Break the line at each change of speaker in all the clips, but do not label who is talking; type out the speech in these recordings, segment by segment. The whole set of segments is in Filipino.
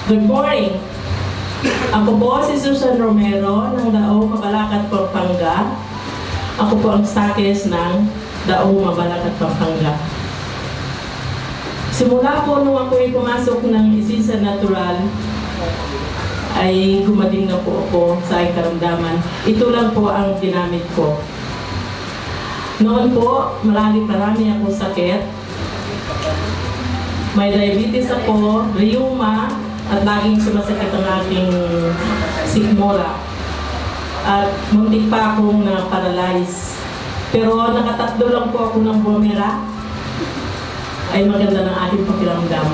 Good morning! Ako po si Susan Romero ng Daong Mabalacat, Pampanga. Ako po ang stakes ng Daong Mabalacat, Pampanga. Simula po nung ako'y pumasok ng Isinsa Natural, ay gumaling na po ako sa aking karamdaman. Ito lang po ang ginamit ko. Noon po, marami akong sakit. May diabetes ako, rheuma, at laging sumasakit ang aking sikmura. At muntik pa akong na-paralyze. Pero nakatatlo lang po ako ng bumera, ay maganda ng aking pakiramdam.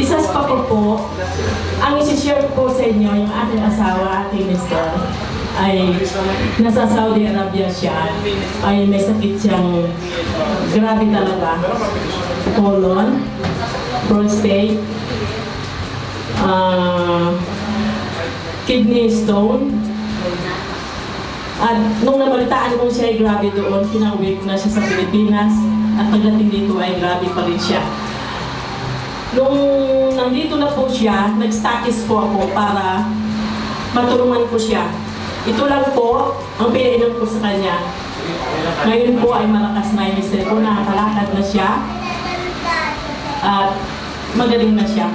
Isas pa po, ang isi-share ko sa inyo, yung aking asawa, ating mister, ay nasa Saudi Arabia siya, ay may sakit siyang grabe talaga. Colon, prostate, kidney stone. At nung nabalitaan ko siya ay grabe doon, pinauwi ko na siya sa Pilipinas at pagdating dito ay grabe pa rin siya. Nung nandito na po siya, nag-stakis po ako para matulungan ko siya. Ito lang po ang pinainom ko sa kanya. Ngayon po ay malakas na yung mister ko, nakakalakad na siya at magaling na siya.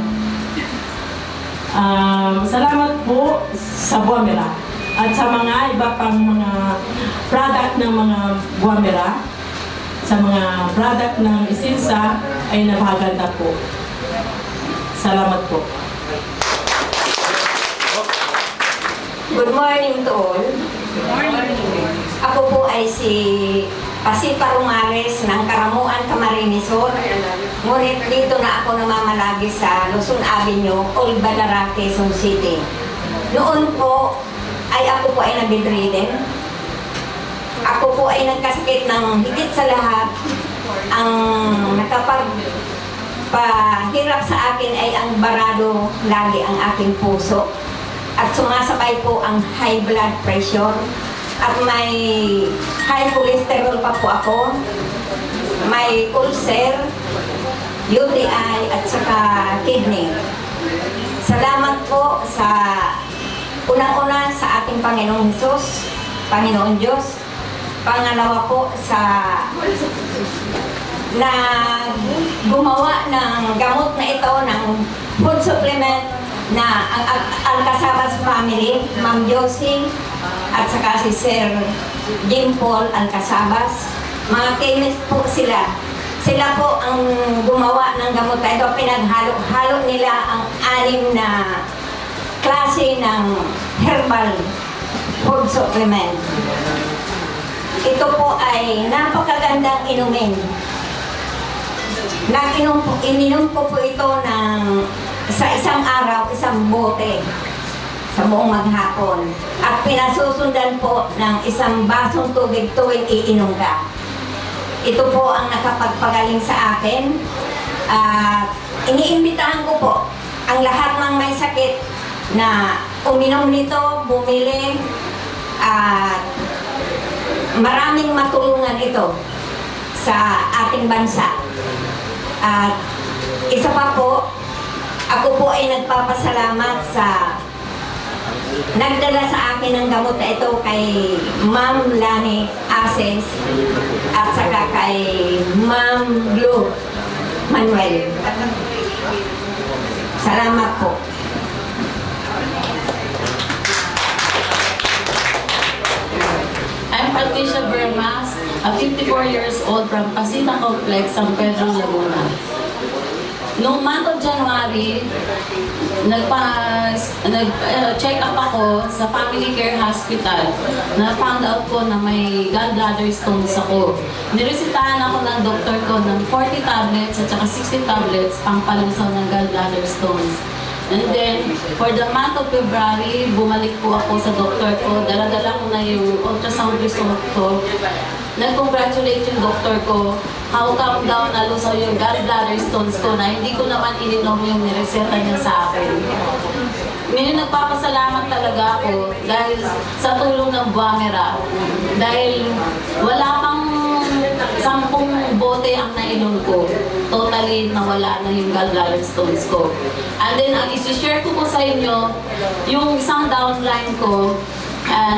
Salamat po sa Buamera at sa mga iba pang mga product ng mga Buamera, sa mga product ng Isinsa ay napakaganda po. Salamat po.
Good morning to all. Good morning. Ako po ay si Pasipa Romales ng Karamuan, Camarines Sur. Ngunit dito na ako namamalagi sa Luzon Avenue, Old Balara, Quezon City. Noon po ay ako po ay nabedridden. Ako po ay nagkasakit ng higit sa lahat. Ang nakapagpahirap sa akin ay ang barado lagi ang aking puso. At sumasabay po ang high blood pressure. At may high cholesterol pa po ako. May ulcer, UTI at saka kidney. Salamat po sa unang-una sa ating Panginoong Hesus, Panginoon Diyos. Pangalawa po sa na gumawa ng gamot na ito, ng food supplement na ang Alcasabas family, Ma'am Josie at saka si Sir Jim Paul Alcasabas. Mga chemist po sila. Sila po ang gumawa ng gamot na ito. Pinaghalo-halo nila ang 6 na klase ng herbal food supplement. Ito po ay napakagandang inumin. Ininom ko po ito ng sa isang araw, isang bote sa buong maghapon. At pinasusundan po ng isang basong tubig tuwing iinom ka. Ito po ang nakapagpagaling sa akin. Iniimbitahan ko po ang lahat ng may sakit na uminom nito, bumili, at maraming matulungan ito sa ating bansa. At isa pa po, ako po ay nagpapasalamat sa nagdala sa akin ng gamot na ito kay Ma'am Lani Ases at saka kay Ma'am Blue Manuel. Salamat po.
I'm Patricia Bermas, a 54 years old from Pasita Complex, San Pedro, Laguna. Noong month of January, nag-check up ako sa Family Care Hospital. Na-found out ko na may gallbladder stones ako. Niresitahan ako ng doktor ko ng 40 tablets at saka 60 tablets pang palusaw ng gallbladder stones. And then, for the month of February, bumalik po ako sa doktor ko. Dala-dala ko na yung ultrasound result ko. Nag-congratulate yung doktor ko. How come daw nalusaw yung gallbladder stones ko na hindi ko naman ininom yung nireseta niya sa akin. Nagpapasalamat talaga ako dahil sa tulong ng Buamera. Dahil wala pang 10 bote ang nainom ko. Total totally nawala na yung gallbladder stones ko. And then, ang isi-share ko po sa inyo, yung isang downline ko,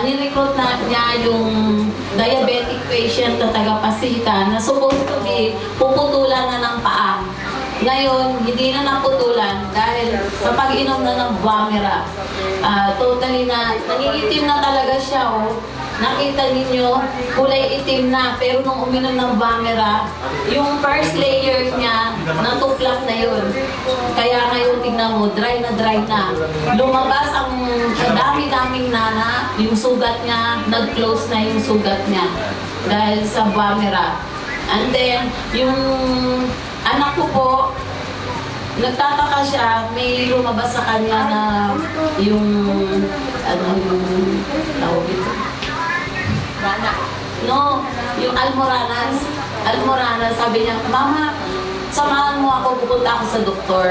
nirecruit na niya yung diabetic patient na taga-Pasita na supposed to be puputulan na ng paa. Ngayon, hindi na naputulan dahil sa pag-inom na ng Bumera. Totally na, nangingitim na talaga siya, oh. Nakita ninyo, kulay itim na, pero nung uminom ng Bumera, yung first layer niya, natuklap na yun. Kaya ngayon, tignan mo, dry na. Lumabas ang dami-daming nana, yung sugat niya, nag-close na yung sugat niya dahil sa Bumera. And then, yung anak ko po, nagtataka siya, may lumabas sa kanya na yung, yung tawag ito? No, yung almoranas. Almoranas, sabi niya, Mama, samahan mo ako, pupunta ako sa doktor.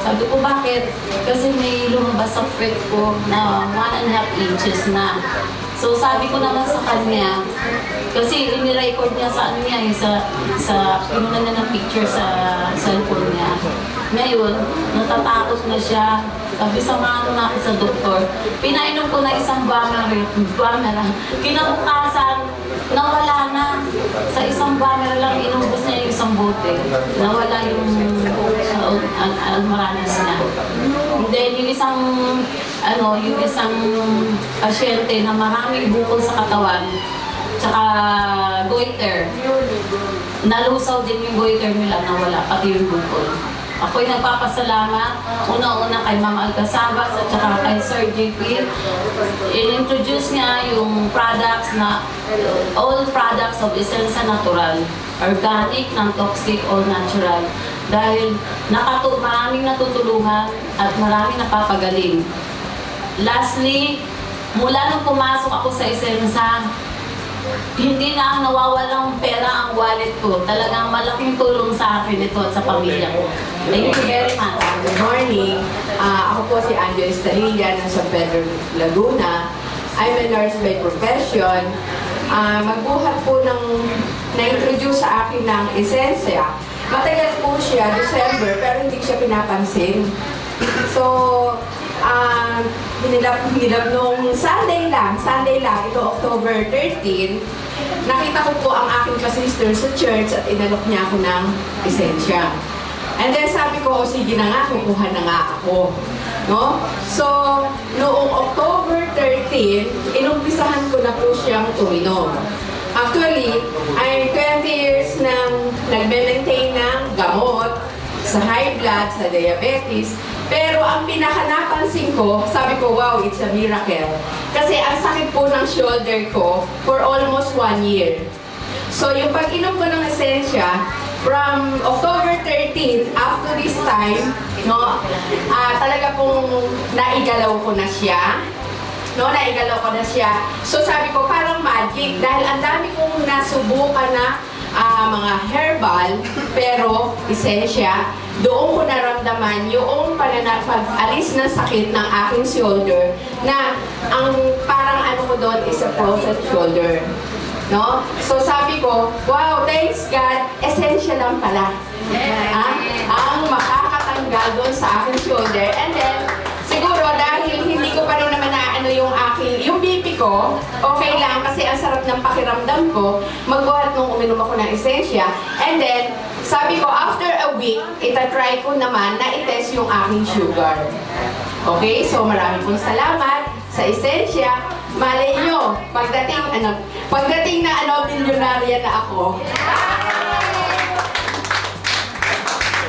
Sabi ko, bakit? Kasi may lumabas sa feet ko na 1.5 inches na. So sabi ko naman sa kanya, kasi ini-record niya sa ano niya, pinunan niya ng picture sa cellphone niya. Ngayon, natatakot na siya. Sabi, samahan mo na ako sa doktor. Pinainom ko na isang Bumera. Kinabukasan, nawala na. Sa isang Bumera lang, inubos niya yung isang bote. Nawala yung almoranas niya. And then, yung isang pasyente na maraming bukol sa katawan, tsaka goiter. Nalusaw din yung goiter nila, nawala, pati yung bukol. Ako'y nagpapasalamat, una-una kay Ma'am Alcasabas at saka kay Sir JP. In-introduce niya yung products na all products of Essensa Natural, organic, non-toxic, all natural. Dahil maraming natutulungan at maraming napapagaling. Lastly, mula nung pumasok ako sa Essensa, hindi na nawawalang pera ang wallet ko. Talagang malaking tulong sa akin ito at sa pamilya ko. Thank you very much.
Good morning. Ako po si Angel Estalilla ng San Pedro, Laguna. I'm a nurse by profession. Magbuhat po ng na-introduce sa akin ng Essensia. Matagal po siya, December, pero hindi siya pinapansin. So, hinilap nung Sunday lang, ito October 13, nakita ko po ang aking ka-sister sa church at inalok niya ako ng Essensia. And then sabi ko, sige na nga, kukuha na nga ako. No? So, noong October 13, inumpisahan ko na po siyang uminom. Actually, I'm 20 years nang nagme-maintain ng gamot sa high blood, sa diabetes. Pero ang pinaka-napansin ko, sabi ko, wow, it's a miracle. Kasi ang sakit po ng shoulder ko for almost 1 year. So yung pag-inom ko ng Essensia, from October 13, up to this time, no, talaga pong naigalaw ko na siya. No, naigalaw ko na siya. So sabi ko, parang magic. Dahil ang dami kong nasubukan na mga herbal, pero Essensia, doon ko naramdaman yung pag-alis ng sakit ng aking shoulder na ang parang ano ko doon is a frozen shoulder. No? So sabi ko, wow, thanks God, Essensia lang pala. Ang makakatanggal doon sa aking shoulder. And then, siguro dahil hindi ko pa rin naman naano yung BP ko, okay lang kasi ang sarap ng pakiramdam ko, magbuhat nung uminom ako ng Essensia. And then, sabi ko, after a week, itatry ko naman na itest yung aking sugar. Okay, so marami pong salamat sa Essensia. Malay nyo, pagdating na milyonarya na ako.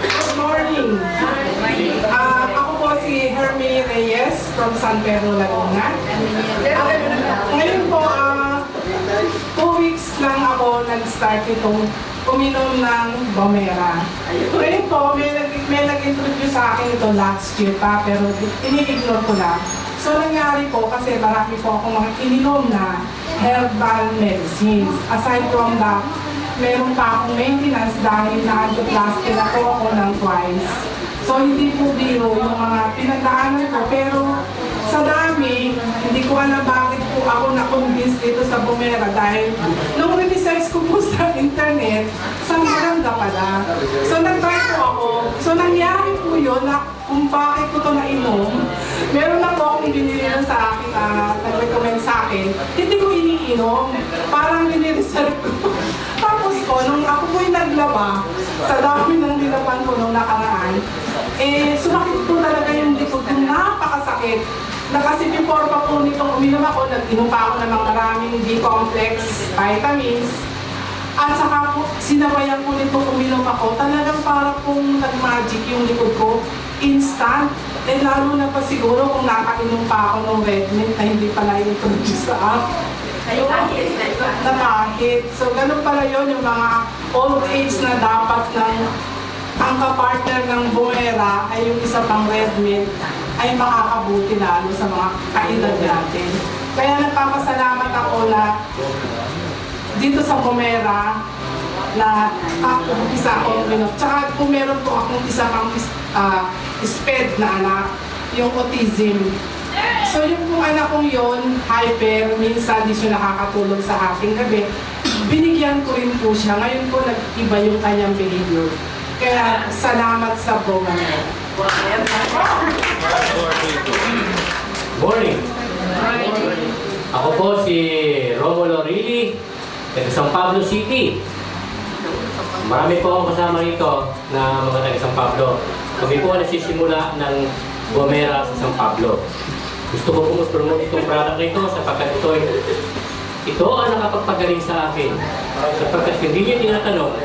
Good morning. Ako po si Hermie Reyes from San Pedro, Laguna. Ngayon po, 2 weeks lang ako nag-start itong uminom ng Bumera. Ngayon po, may nag-introduce sa akin ito last year pa, pero ini-ignore ko lang. So nangyari po, kasi marami po akong mga ininom na herbal medicines. Aside from that, meron pa akong maintenance dahil na-angioplasty na po ako ng twice. So hindi po biro yung mga pinagdaanan ko, pero Sa dami, hindi ko alam bakit po ako na-convince dito sa Bumera dahil nung research ko po sa internet, sa Miranda pala. So nag-try po ako. So nangyari po yun na kung bakit ko ito nainom, meron na po akong binili nun sa akin, nag-recommend sa akin, hindi ko iniinom. Parang nire-reserve ko. Tapos po, nung ako po yung naglaba, sa dami ng nilaban ko nung nakaraan, sumakit po talaga yung likod ko, napakasakit. Na kasi before pa po nitong uminom ako, nag-inom pa ako ng mga maraming B-complex, vitamins. At saka po, sinabayan po nitong uminom ako, talagang para pong nag-magic yung likod ko, instant. Lalo na pa siguro kung nakainom pa ako ng Red Mint na hindi pala introduce sa akin. Na kahit. So, ganun pala yun, yung mga old age na dapat ng ang kapartner ng Bumera ay yung isa pang Red Mint ay makakabuti lalo sa mga kaedad natin. Kaya nagpapasalamat ako na dito sa Bumera na isa akong minot. Tsaka kung meron po akong isa pang SPED na anak, yung autism. So yung pong anak kong yun, hyper, minsan di siya nakakatulog sa ating gabi, binigyan ko rin po siya. Ngayon po nag-iba yung kanyang behavior. Kaya salamat sa Bumera.
Morning! Ako po si Romulo Rilly, taga San Pablo City. Marami po akong kasama rito na mga taga San Pablo. Kami po nagsisimula ng Bumera sa San Pablo. Gusto ko po mas-promote itong product nito sapagkat ito ang nakapagpagaling sa akin. Sapagkat hindi niyo tinatanong,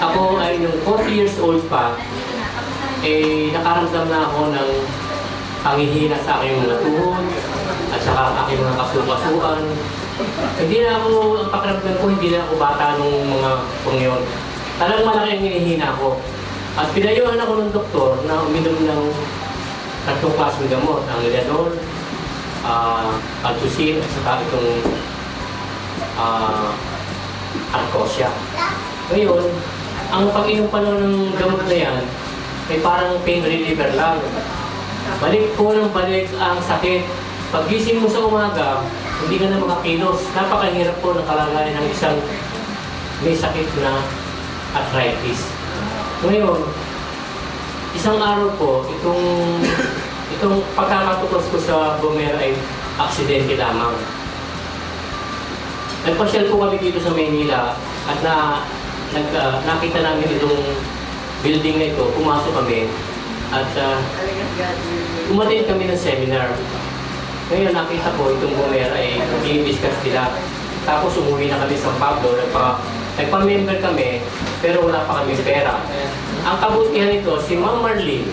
ako ay nung 40 years old pa, nakaramdam na ako ng panghihina sa aking mga tuhod at saka aking mga kasukasuan. Hindi na ako, ang pakiramdam ko, hindi na ako bata nung mga pangyon. Talagang malaki ang hinihina ko. At pinayuhan ako ng doktor na uminom ng tatlong klaseng gamot, ang Liadol, Altusin, at saka itong Arcosia. Ngayon, ang pag-inom pa ng gamot na yan, ay parang pain reliever lang. Balik po ng balik ang sakit. Pag-gising mo sa umaga, hindi ka na makakilos. Napakahirap po ng kalagayan ng isang may sakit na arthritis. Ngayon, isang araw po, itong pagkakatukos ko sa Bumera ay aksidente lamang. Nagpasyal po kami dito sa Maynila at nakita namin itong building na ito, pumasok kami at umattend kami ng seminar. Ngayon nakita ko itong Bumera ay i-discuss nila. Tapos umuwi na kami sa San Pablo, nagpa-member kami pero wala pa kami pera. Ang kabutihan nito, si Ma'am Marlene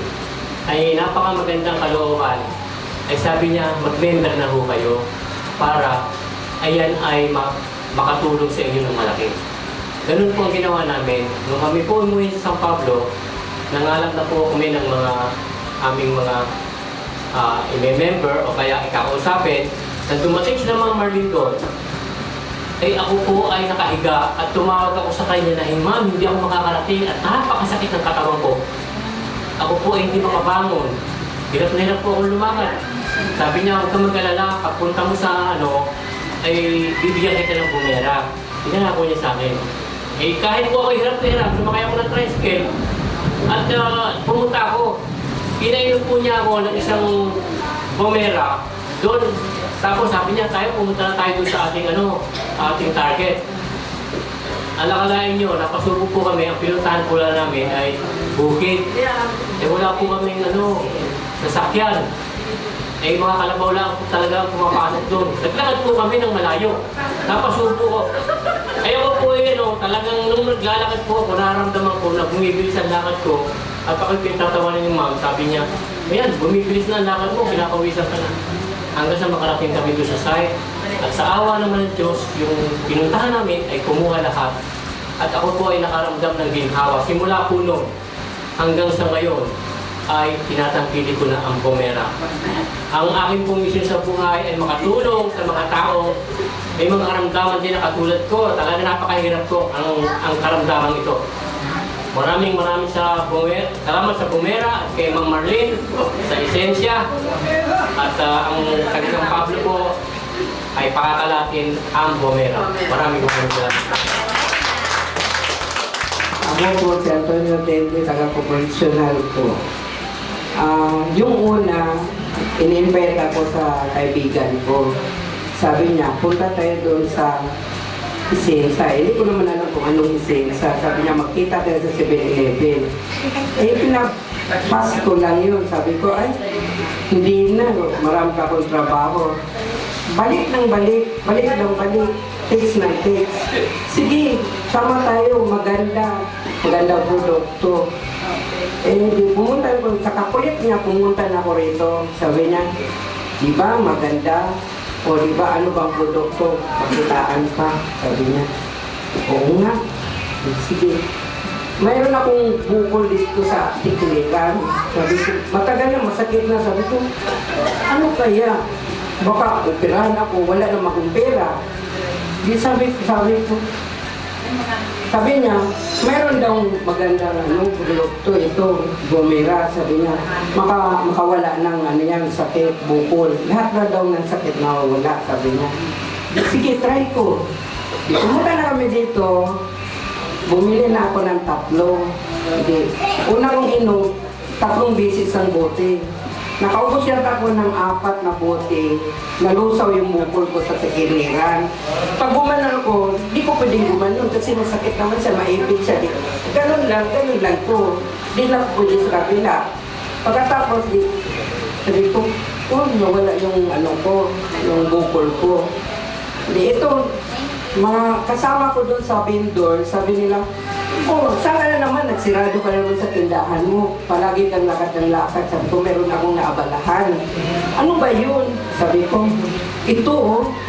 ay napakamagandang kalooban. Ay sabi niya, mag-member na ho kayo para ayan ay makatulong sa inyo ng malaki. Ganun po ang ginawa namin. Nung kami po umuwi sa San Pablo, nangalap na po kami ng mga aming mga i-member o kaya ikakausapin. Nang dumating sila Ma'am Marlene doon, ay ako po ay nakahiga at tumawag ako sa kanya na, Ma'am, hindi ako makakarating at napakasakit ng katawan ko. Ako po ay hindi makabangon. Hirap na hirap po akong lumakad. Sabi niya, huwag kang mag-alala, pagpunta mo sa ay bibigyan kita ng Bumera. Pinangako niya sa akin. Kahit po ako hirap na hirap, sumakay ako ng tricycle at pumunta ako. Pinainom po niya ako ng isang Bumera doon. Tapos sabi niya, pumunta na tayo doon sa ating target. Alakalain nyo, napasubo po kami, ang pinuntahan po lang namin ay bukid. Wala po kami sasakyan. Mga kalabaw lang talaga pumapasok doon. Naglakad po kami ng malayo. Napasubo ko. Ako po talagang nung naglalakad po ako, nararamdaman ko na bumibilis ang lakad ko. At ako pinatatawanan ng ma'am, sabi niya, ayan, bumibilis na ang lakad mo, pinakawisan ka na. Hanggang sa makarating kami doon sa site. At sa awa naman ng Diyos, yung pinuntahan namin ay kumuha lahat. At ako po ay nakaramdam ng ginhawa. Simula po noon hanggang sa ngayon ay tinatangkili ko na ang Bumera. Ang aking pong mission sa buhay ay makatulong sa mga tao. May mga karamdaman din na katulad ko. Talaga napakahirap ko ang karamdaman ito. Maraming salamat sa Bumera at kay Mang Marlene sa Esensya. At ang kanilang Pablo po ay pakakalatin ang Bumera. Maraming salamat.
Ako po si Antonio Tente, taga-proportional po. Yung una, in-invite ako sa kaibigan ko. Sabi niya, punta tayo doon sa Isensa. Hindi ko naman alam kung anong Isensa. Sabi niya, magkita tayo sa 7-Eleven. Pinapas ko lang yun. Sabi ko, ay, hindi na. Marami pa akong trabaho. Balik ng balik. Balik ng balik. Text na text. Sige, sama tayo. Maganda. Maganda produkto. Pumunta ko. Sa kakulit niya, pumunta na ako rito. Sabi niya, di ba maganda? O di ba ano bang produkto? Pakitaan pa. Sabi niya, oo nga. Sige. Mayroon akong bukol dito sa tiklikan. Sabi ko, matagal na, masakit na. Sabi ko, ano kaya? Baka operahan ako, wala na akong pera. Di sabi ko, sabi niya, mayroon daw maganda produkto ito, Bumera, sabi niya, makawala ng sakit, bukol. Lahat na daw ng sakit nawawala, sabi niya. Sige, try ko. Di pumunta na kami dito, bumili na ako ng 3. Una kong inom, 3 beses ang bote. Nakaubos yata ako ng 4 na bote. Nalusaw yung bukol ko sa tikiliran. Pag gumanon ko, di ko pwedeng gumanon kasi masakit naman siya, maipit siya. Ganun lang ko. Di lang pwede sa kapila. Pagkatapos, sabi ko, nawala yung yung bukol ko. Ito, mga kasama ko doon sa vendor, sabi nila, saan ka na naman? Nagsirado ka naman sa tindahan mo. Palagi kang lakad ng lakad. Sabi ko, meron akong naabalahan. Ano ba yun? Sabi ko, ito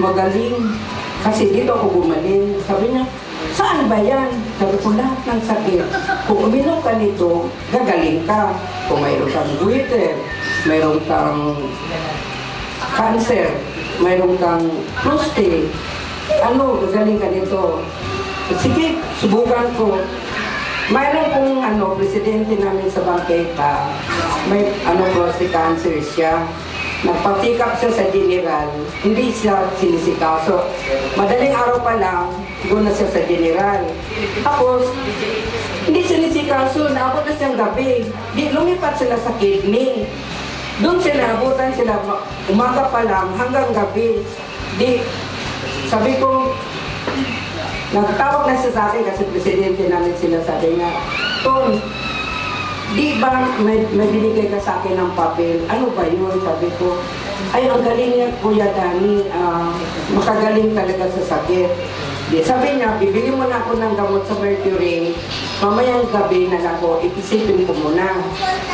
magaling. Kasi dito ako gumaling. Sabi niya, saan ba yan? Sabi ko, lahat ng sakit. Kung uminom ka nito, gagaling ka. Kung mayroon kang goiter, mayroon kang cancer, mayroon kang prostate, gagaling ka nito. Sige, subukan ko. Mayroon kong presidente namin sa bangketa, may prostate cancer siya. Nagpa-pick-up siya sa general, hindi siya sinisikaso. Madaling araw pa lang, doon na siya sa general. Tapos, hindi sinisikaso, naabot na siyang gabi. Di, lumipat sila sa kidney. Doon sila, abutan sila, umaga pa lang hanggang gabi. Di, sabi ko, nagtawag na siya sa akin kasi presidente namin sila, sabi niya, Tom, di ba may binigay ka sa akin ng papel? Ano ba yun? Sabi ko, ay, ang galing niya, Kuya Dani, makagaling talaga sa sakit. Di, sabi niya, bibili mo na ako ng gamot sa Mercury, mamayang gabi na ako, ipisipin ko muna.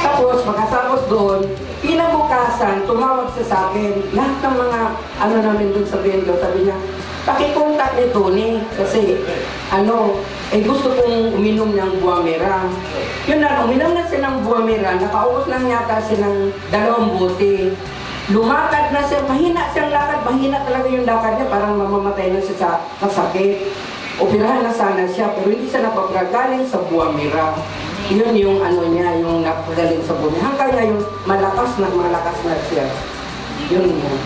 Tapos, pagkatapos doon, pinabukasan, tumawag siya sa akin, lahat ng mga namin doon sa vendor, sabi niya, pakikontak ni Tony kasi gusto kong uminom ng Bumera. Yun na, uminom na siya ng Bumera, nakaubos lang yata siya ng 2 bote. Lumakad na siya, mahina siyang lakad, mahina talaga yung lakad niya, parang mamamatay na siya sa kasakit. Operahan na sana siya, pero hindi siya napagagaling sa Bumera. Yun yung niya, yung napagaling sa Bumera. Hanggang ngayon, malakas na siya. Yun yan.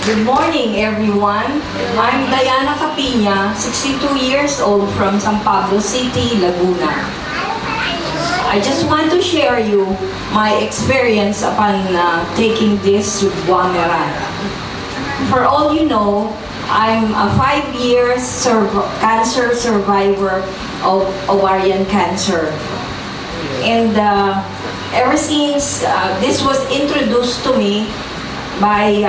Good morning, everyone. I'm Diana Capina, 62 years old from San Pablo City, Laguna. I just want to share you my experience upon taking this Bumera. For all you know, I'm a 5 years cancer survivor of ovarian cancer. And ever since this was introduced to me by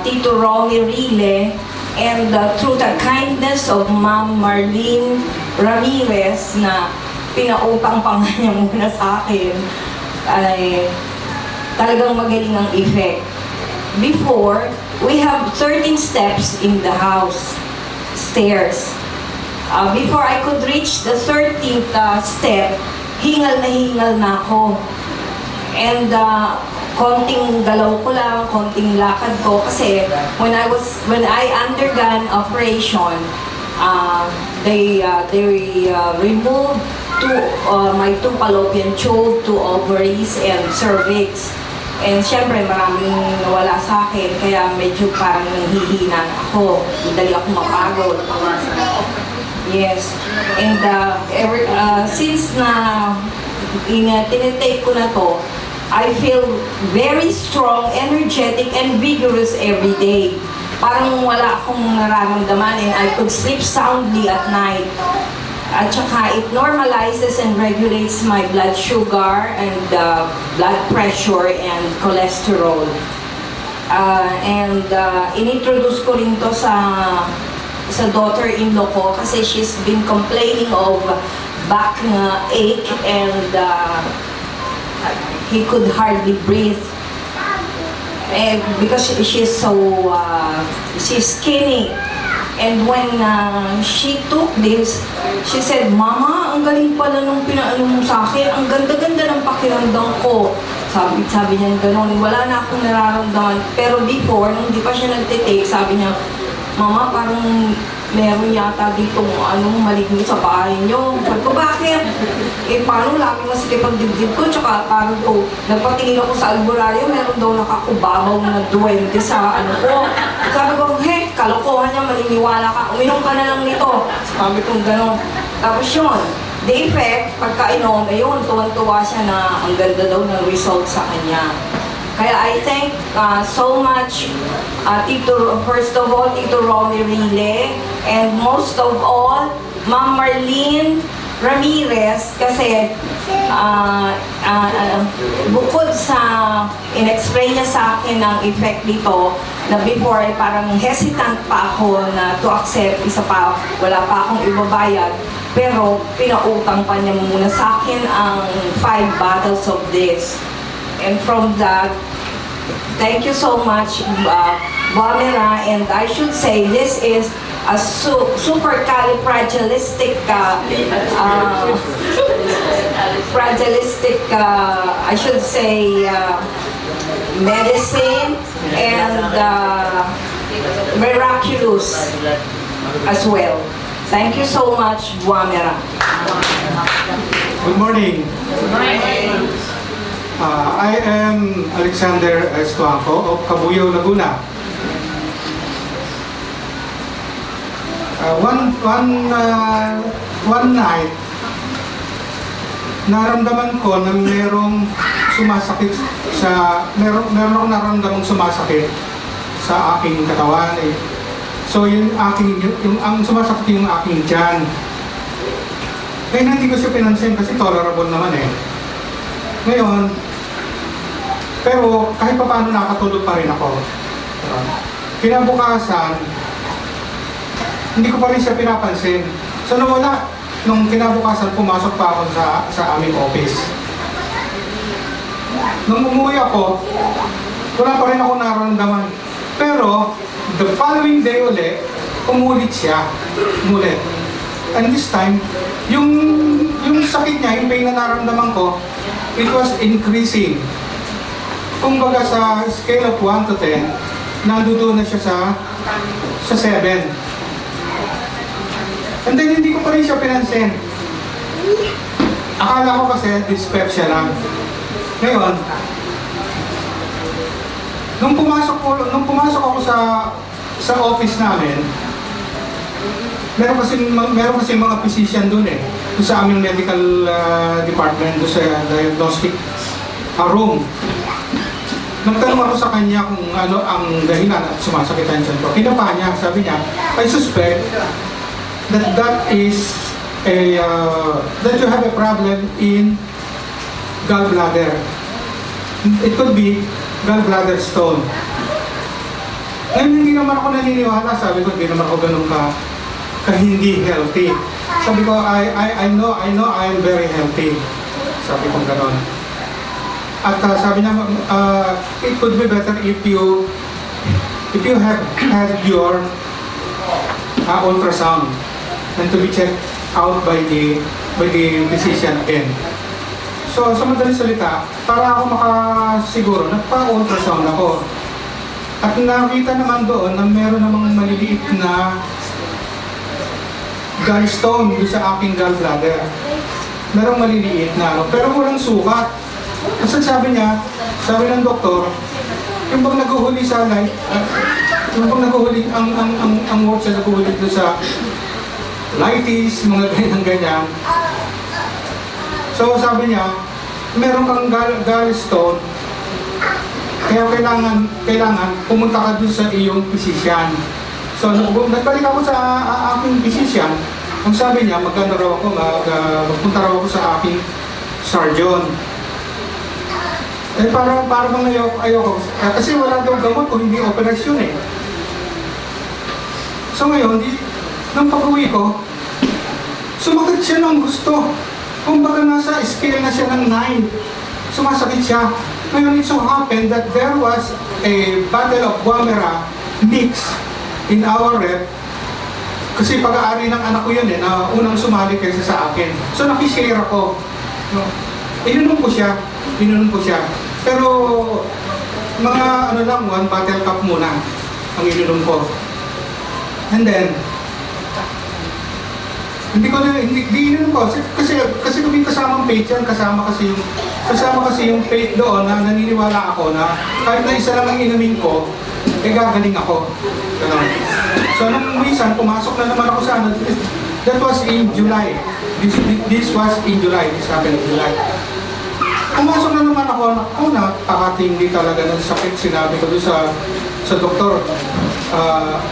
Tito Romy Rile, and through the kindness of Ma'am Marlene Ramirez na pinautang pa nga niya muna sa akin, ay talagang magaling ang effect. Before, we have 13 steps in the house, stairs. Before I could reach the 13th step, hingal na ako. And konting galaw ko lang, konting lakad ko kasi when I undergone operation, They removed my two fallopian tube, two ovaries, and cervix. And syempre, maraming nawala sa akin, kaya medyo parang nanghihina ako. Dali ako mapagod. Yes. And since na tinitake ko na to, I feel very strong, energetic, and vigorous every day. Parang wala akong nararamdaman and I could sleep soundly at night. At saka it normalizes and regulates my blood sugar and blood pressure and cholesterol. Inintroduce ko rin to sa daughter-in-law ko kasi she's been complaining of back ache and he could hardly breathe. Because she's skinny. And when she took this, she said, "Mama, ang galing pala nung pinaano mo sa akin. Ang ganda-ganda ng pakiramdam ko." Sabi niya gano'n, wala na akong nararamdaman. Pero before, nung di pa siya nagtitake, sabi niya, "Mama, parang meron yata dito maligno sa bahay niyo." Sabi ko, "Bakit?" Paano lagi masikip ang dibdib ko, tsaka parang to, nagpatingin ako sa albularyo, meron daw nakakubabaw na duwende sa ko. Sabi ko, kalokohan niya, maniniwala ka, uminom ka na lang nito. Sabi ko gano'n. Tapos yun, the effect, pagkainom, ayun, tuwan-tuwa siya na ang ganda daw ng result sa kanya. Kaya I thank so much first of all, Tito Romy Rile, and most of all, Ma'am Marlene Ramirez, kasi bukod sa in-explain niya sa akin ang effect nito, na before ay parang hesitant pa ako na to accept, isa pa, wala pa akong ibabayad, pero pinautang pa niya muna sa akin ang 5 bottles of this. And from that, thank you so much, Bamera, and I should say this is a supercalifragilistic I should say medicine and miraculous as well. Thank you so much, Bamera.
Good morning. I am Alexander Estuanco of Cabuyao, Laguna. One night, naramdaman ko na merong sumasakit meron akong naramdamang sumasakit sa aking katawan. So ang sumasakit yung aking tiyan. Kaya hindi ko siya pinansin kasi tolerable naman Ngayon, pero kahit pa paano nakatulog pa rin ako. Kinabukasan, hindi ko pa rin siya pinapansin. So nawala, nung kinabukasan, pumasok pa ako sa aming office. Nung umuwi ako, wala pa rin ako nararamdaman. Pero, the following day ulit, umulit siya. Umulit. And this time, yung sakit niya, yung pain na nararamdaman ko, it was increasing. Kumbaga sa scale of 1 to 10, nandoon na siya sa 7. And then hindi ko pa rin siya pinansin. Akala ko kasi dyspepsia lang. Ngayon, nung pumasok ako sa office namin, meron kasi mga physician doon doon sa aming medical department, doon sa diagnostic room. Nagtanong ako sa kanya kung ano ang dahilan at sumasakit ang tiyan ko. Kinapa niya, sabi niya, I suspect that is that you have a problem in gallbladder. It could be gallbladder stone. Ngayon hindi naman ako naniniwala, sabi ko hindi naman ako ganun ka hindi healthy. Sabi ko I know I am very healthy. Sabi ko gano'n. At sabi niya it could be better if you have had your ultrasound and to be checked out by the physician again. So, sa madaling salita, para ako makasiguro, nagpa-ultrasound ako. At nakita naman doon na meron namang maliliit na gallstone doon sa aking gallbladder. Merong maliliit na ano, pero walang sukat. Kasi sabi niya, sabi ng doktor, yung bang naguhuli sa light, yung bang naguhuli, ang work siya naguhuli doon sa lighties, mga ganyan-ganyan. So sabi niya, meron kang gallstone, kaya kailangan pumunta ka doon sa iyong physician. So nagbalik ako sa aking physician, ang sabi niya, magpunta raw ako sa aking surgeon. Eh parang bang ayoko. Kasi wala daw gamot kung hindi operasyon eh. So ngayon, nung pag-uwi ko, sumakit siya ng gusto. Kumbaga nasa scale na siya ng 9. Sumasakit siya. Ngayon, it so happened that there was a bottle of Guamera mix in our rep. Kasi pag-aari ng anak ko yun eh, na unang sumali kaysa sa akin. So nakishare ako. No? Ininom ko siya. Pero mga ano lang, 1 bottle cup muna ang ininom ko. And then, hindi ininom ko kasi kung kasamang faith yan, kasama kasi yung faith doon na naniniwala ako na kahit na isa lang ang inumin ko, eh gagaling ako. Ganun. So nung minsan, pumasok na naman ako sa ano, that was in July. This was in July. This happened in July. Pumasok na naman ako, napakatindi talaga ng sakit. Sinabi ko doon sa doktor,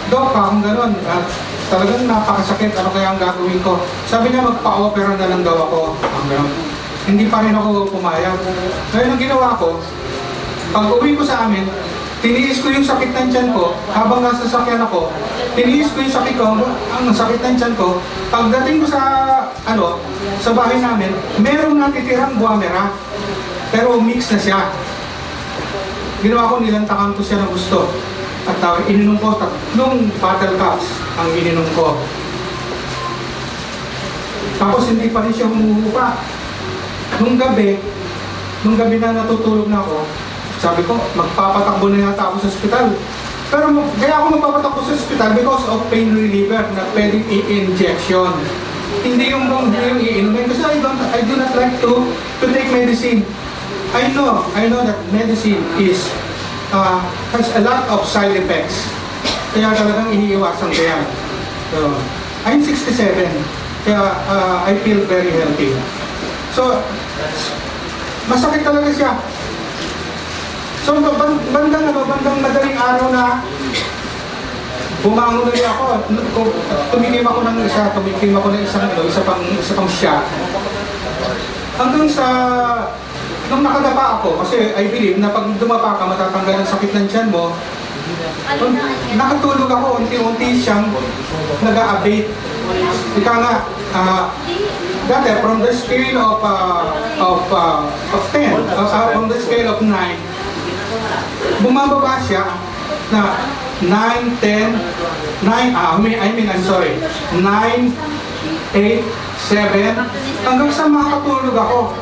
Dok, kung gano'n, talagang napakasakit, ano kaya ang gagawin ko? Sabi niya, magpa-opera na lang daw ako. Hindi pa rin ako pumayag. Ngayon ang ginawa ko, pag uwi ko sa amin, tiniis ko yung sakit ng tiyan ko, habang nasa sakyan ako, tiniis ko yung sakit ko, ang sakit ng tiyan ko, pagdating ko sa bahay namin, merong natitirang Guamera, pero mix na siya. Ginawa ko, nilantakan ko siya ng gusto. At ininom ko, 3 bottle cups ang ininom ko. Tapos hindi pa rin siya humuhupa. Nung gabi na natutulog na ako, sabi ko, magpapatakbo na yata ako sa ospital. Pero kaya ako magpapatakbo sa ospital because of pain reliever na pwedeng i-injection. Hindi yung iinumin kasi I do not like to take medicine. I know that medicine has a lot of side effects. Kaya talagang iniiwasan ko yan. So, I'm 67. Kaya I feel very healthy. So, masakit talaga siya. So, bandang madaling araw na bumangon ulit ako. Tumikim ako ng isa pang shot. Hanggang sa nung nakadapa ako, kasi I believe na pag dumapa ka, matatanggal ang sakit ng tiyan mo. Nakatulog ako, unti-unti siyang nag-a-abate. Ika nga, dati from the scale of 10, from the scale of 9, bumababa siya na 9, 10, 9, I'm sorry, 9, 8, 7, hanggang sa makatulog ako.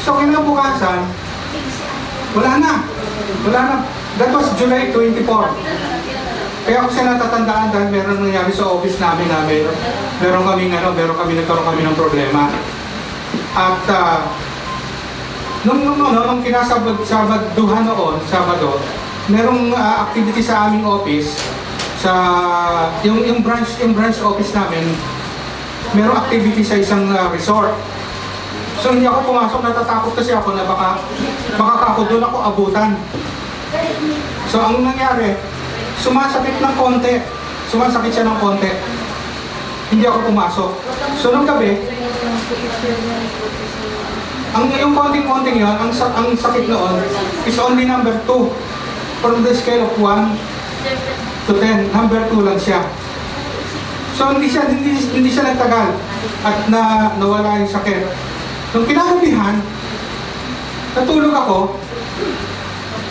So kinabukasan, wala na. That was July 24. Kaya ako siya natatandaan dahil meron nangyari sa office namin na meron kami nagkaroon kami ng problema. At nung kinasabaduhan noon, Sabado, merong activity sa aming office, yung branch office namin, merong activity sa isang resort. So hindi ako pumasok, natatakot kasi ako na baka ako doon ako abutan. So ang nangyari, sumasakit siya ng konti. Hindi ako pumasok. So nung gabi, yung konting-konting yun, ang sakit noon is only number 2. From the scale of 1 to 10, number 2 lang siya. So hindi siya nagtagal at nawala yung sakit. Nung kinagabihan, natulog ako,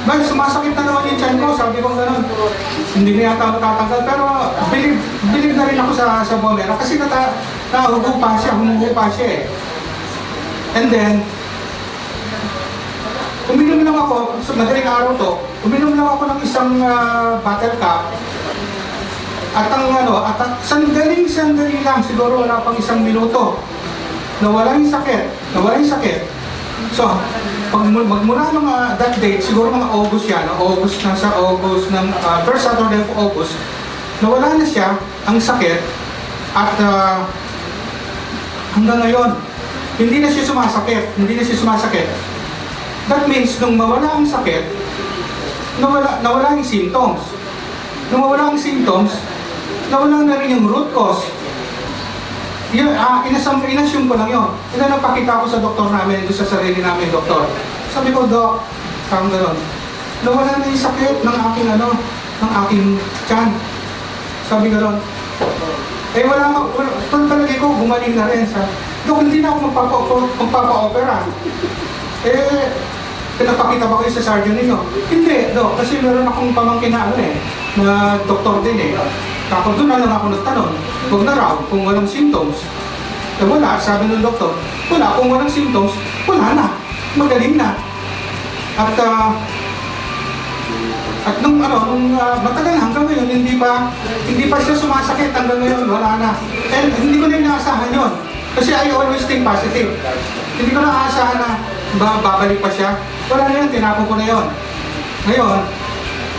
sumasakit na naman yung tiyan ko, sabi ko gano'n, hindi na yata matatanggal, pero believe na rin ako sa Guamera kasi humuhupa siya eh. And then, uminom lang ako, madaling araw to, uminom lang ako ng isang bottle cup, At sandali lang, siguro wala pang 1 minuto. Nawala yung sakit. So, magmula mga that date, siguro mga August yan, nasa August, ng first Saturday of August, nawala na siya, ang sakit, at hanggang ngayon, hindi na siya sumasakit. That means, nung mawala ang sakit, nawala yung symptoms. Nung mawala ang symptoms, nawala na rin yung root cause. Inassume ko lang yun. Napakita ko sa doktor namin, sa sarili namin, doktor. Sabi ko, Dok, parang gano'n. Nawala na yung sakit ng aking tiyan. Sabi gano'n. Palagi ko, gumaling na rin. Dok, hindi na ako magpapa-opera. Pinapakita ba kayo sa surgeon ninyo? Hindi, Dok, kasi meron akong pamangkin na doktor din Tapos doon na lang ako nagtanong, huwag na raw kung walang symptoms. Wala, sabi ng doktor, wala, kung walang symptoms, wala na, magaling na. At nung matagal hanggang ngayon, hindi pa siya sumasakit hanggang ngayon, wala na. Hindi ko na inaasahan yun. Kasi I always think positive. Hindi ko na aasahan na babalik pa siya. Wala na yun, tinapon ko na yun. Ngayon,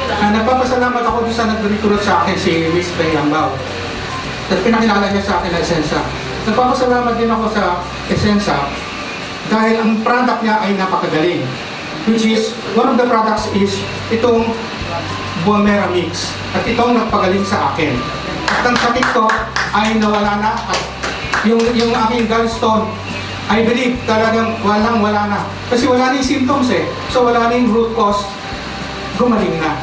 nagpapasalamat ako doon sa nag-recruit sa akin, si Miss May Ambao. At pinakilala niya sa akin ang Essensa. Nagpapasalamat din ako sa Essensa dahil ang product niya ay napakagaling. Which is, one of the products is itong Buamera Mix. At itong nagpagaling sa akin. At ang sakit ko ay nawala na. At yung aking gallstone, I believe talagang wala na. Kasi wala na yung symptoms So wala na yung root cause. Gumaling na.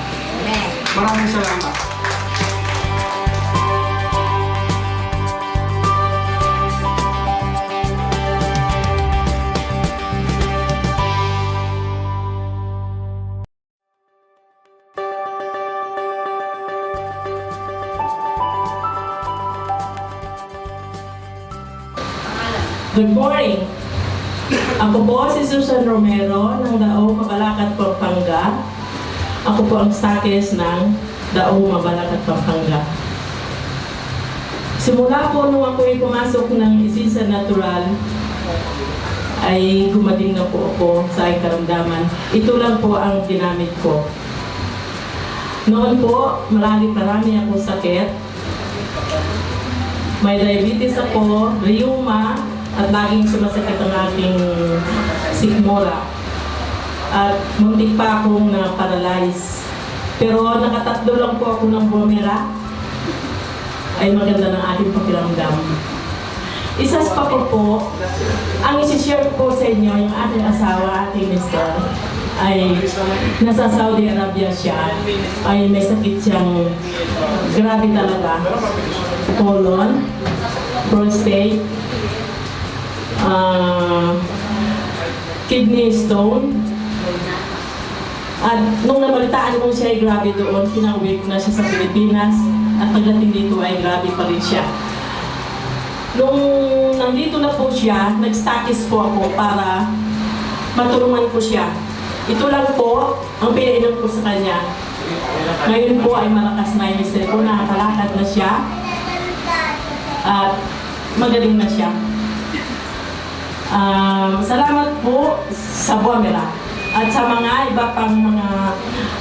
Maraming salamat.
Good morning. Ako po si Susan Romero ng Dao, Mabalacat, Pampanga. Ako po ang stakes ng Dao, Mabalacat, Pampanga. Simula po nung ako'y pumasok ng Essensa Natural, ay gumaling na po ako sa aking karamdaman. Ito lang po ang ginamit ko. Noon po, marami akong sakit. May diabetes ako, rheuma, at laging sumasakit ang aking sikmura. At muntik pa akong na-paralyze. Pero nakatatlo lang po ako ng Buamera, ay maganda ng aking pakiramdam. Isas pa po, ang isi-share ko po sa inyo, yung aking asawa, ating mister, ay nasa Saudi Arabia siya, ay may sakit siyang grabe talaga. Colon, prostate, kidney stone. At nung nabalitaan ko siya ay grabe doon, pinauwi ko na siya sa Pilipinas at pagdating dito ay grabe pa rin siya. Nung nandito na po siya, nag-stakis po ako para matulungan ko siya. Ito lang po ang pinainom ko sa kanya. Ngayon po ay malakas na yung mister ko, nakakalakad na siya at magaling na siya. Salamat po sa Buamera at sa mga iba pang mga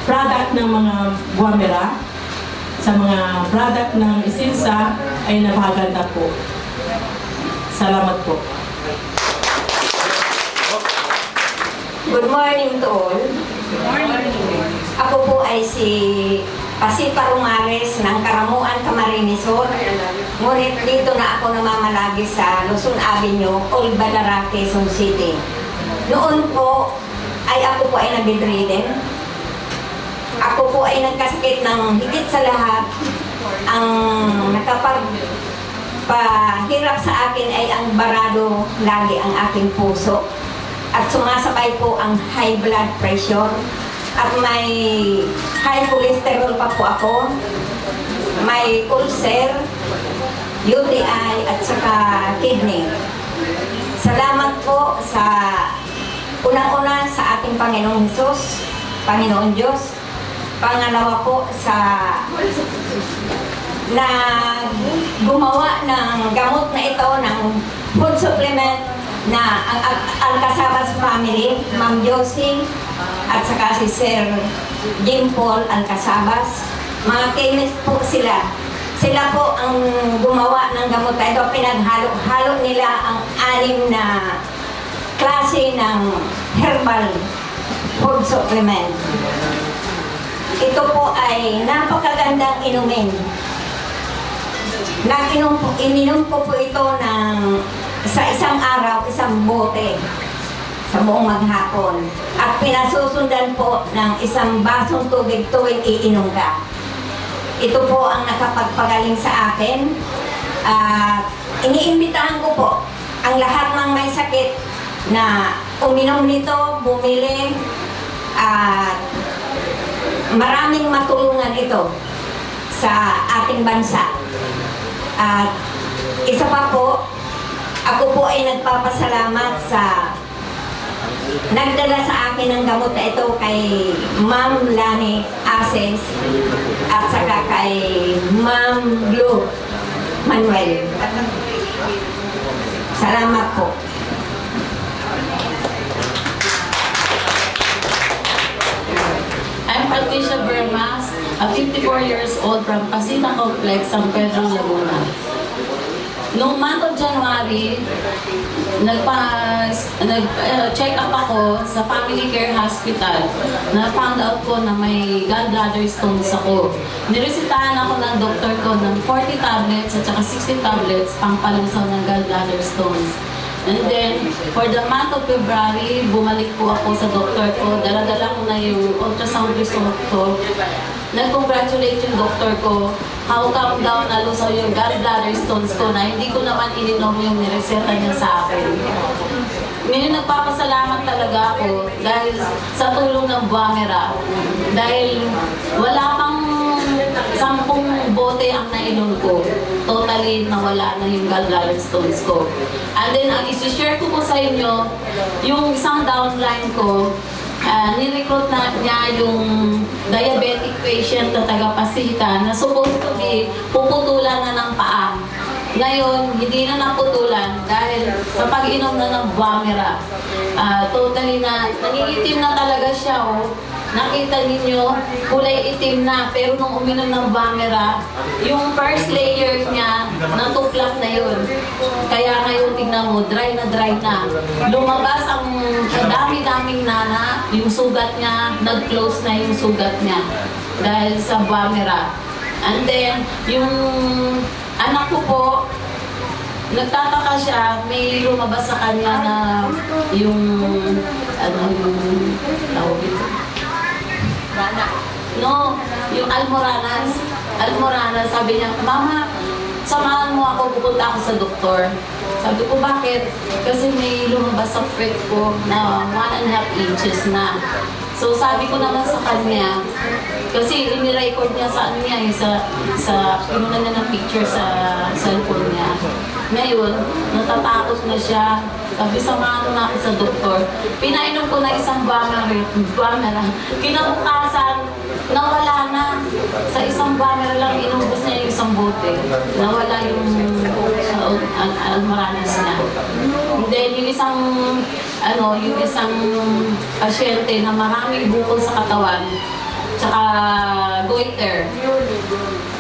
product ng mga Buamera, sa mga product ng Essensa ay napakaganda po. Salamat po.
Good morning to all. Ako po ay si Pasipa Romales ng Karamuan, Camarines Sur. Ngunit dito na ako namamalagi sa Luzon Avenue, Old Balara, Quezon City. Noon po ay ako po ay nag-bedridden. Ako po ay nagkasakit ng higit sa lahat. Ang nakapagpahirap sa akin ay ang barado lagi ang aking puso. At sumasabay po ang high blood pressure. At may high cholesterol pa po ako. May ulcer, UTI at saka kidney. Salamat po sa unang-una sa ating Panginoong Hesus, Panginoon Diyos. Pangalawa po sa na gumawa ng gamot na ito, ng food supplement na ang Alcazabas family, Ma'am Josie, at saka si Sir Jim Paul Alcazabas. Mga chemist po sila. Sila po ang gumawa ng gamot na ito. Pinaghalo-halo nila ang 6 na klase ng herbal food supplement. Ito po ay napakagandang inumin. Ininom ko po ito sa isang araw, isang bote sa buong maghapon. At pinasusundan po ng isang basong tubig tuwing iinom ka. Ito po ang nakapagpagaling sa akin. Iniimbitahan ko po ang lahat ng may sakit na uminom nito, bumili, at maraming matulungan ito sa ating bansa. At isa pa po, ako po ay nagpapasalamat sa nagdala sa akin ng gamot na ito kay Ma'am Lani Ases at saka kay Ma'am Blue Manuel. Salamat po.
I'm Patricia Bermas, a 54 years old from Pasita Complex, San Pedro, Laguna. Noong month of January, nag-check up ako sa Family Care Hospital na found out ko na may gallbladder stones ako. Niresitahan ako ng doktor ko ng 40 tablets at saka 60 tablets pang palusaw ng gallbladder stones. And then, for the month of February, bumalik po ako sa doktor ko. Dala-dala ko na yung ultrasound result ko. Nag-congratulate yung doktor ko. How come daw nalusaw yung gallbladder stones ko na hindi ko naman ininom yung nireseta niya sa akin. Nagpapasalamat talaga ako dahil sa tulong ng Buamera. Dahil wala pang 10 bote ang nainom ko. Totally nawala na yung gallbladder stones ko. And then, ang isi-share ko po sa inyo, yung isang downline ko, nirecruit na niya yung diabetic patient na taga-Pasita na supposed to be puputulan na ng paa. Ngayon, hindi na naputulan dahil sa pag-inom na ng Buamera. Totally na, nangingitim na talaga siya. Oh. Nakita ninyo, kulay itim na. Pero nung uminom ng Buamera, yung first layer niya, natuklap na yun. Kaya ngayon, tingnan mo, dry na dry na. Lumabas ang dami-daming nana, yung sugat niya, nag-close na yung sugat niya. Dahil sa Buamera. And then, yung anak ko po, nagtataka siya, may lumabas sa kanya na yung, yung tawag ito? No, yung Almoranas. Almoranas, sabi niya, Mama, samahan mo ako, pupunta ako sa doktor. Sabi ko, bakit? Kasi may lumabas sa feet ko na 1.5 inches na. So sabi ko naman sa kanya, kasi ini-record niya sa ano niya, pinunan niya ng picture sa cellphone niya. Ngayon, natatakot na siya. Sabi, samahan mo na ako sa doktor. Pinainom ko na isang Buamera. Kinabukasan, nawala na. Sa isang Buamera lang, inubos niya yung isang bote. Nawala yung Almoranas niya. Then, yung isang pasyente na maraming bukol sa katawan, tsaka goiter.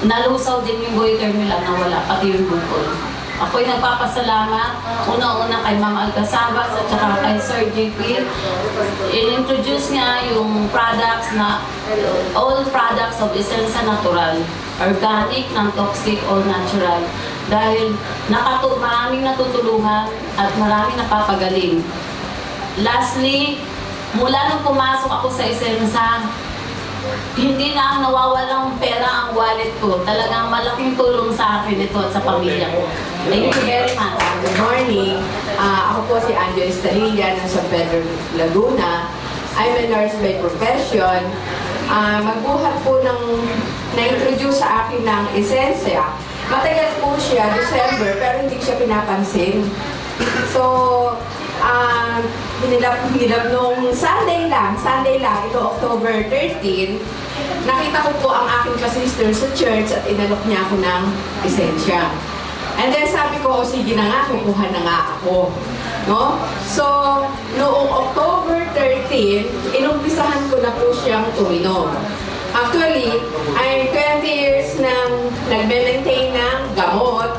Nalusaw din yung goiter nila, nawala, pati yung bukol. Ako'y nagpapasalamat, una-una kay Ma'am Alcazabas at saka kay Sir JP. In-introduce niya yung products na all products of Essensa Natural, organic, non-toxic, all natural. Dahil maraming natutulungan at maraming napapagaling. Lastly, mula nung pumasok ako sa Essensa, hindi na nawawalang pera ang wallet ko. Talagang malaking tulong sa akin ito at sa pamilya ko. Thank you very much.
Good morning. Ako po si Angel Estarilla ng San Pedro, Laguna. I'm a nurse by profession. Magbuhat po ng na-introduce sa akin ng Essensa. Matagal po siya, December, pero hindi siya pinapansin. So, hinilap nung Sunday lang, ito October 13, nakita ko po ang aking ka-sister sa church at inalok niya ako ng lisensya. And then sabi ko, o sige na nga, kukuha na nga ako. No? So, noong October 13, inumpisahan ko na po siyang uminom. Actually, I'm 20 years nang nagme-maintain ng gamot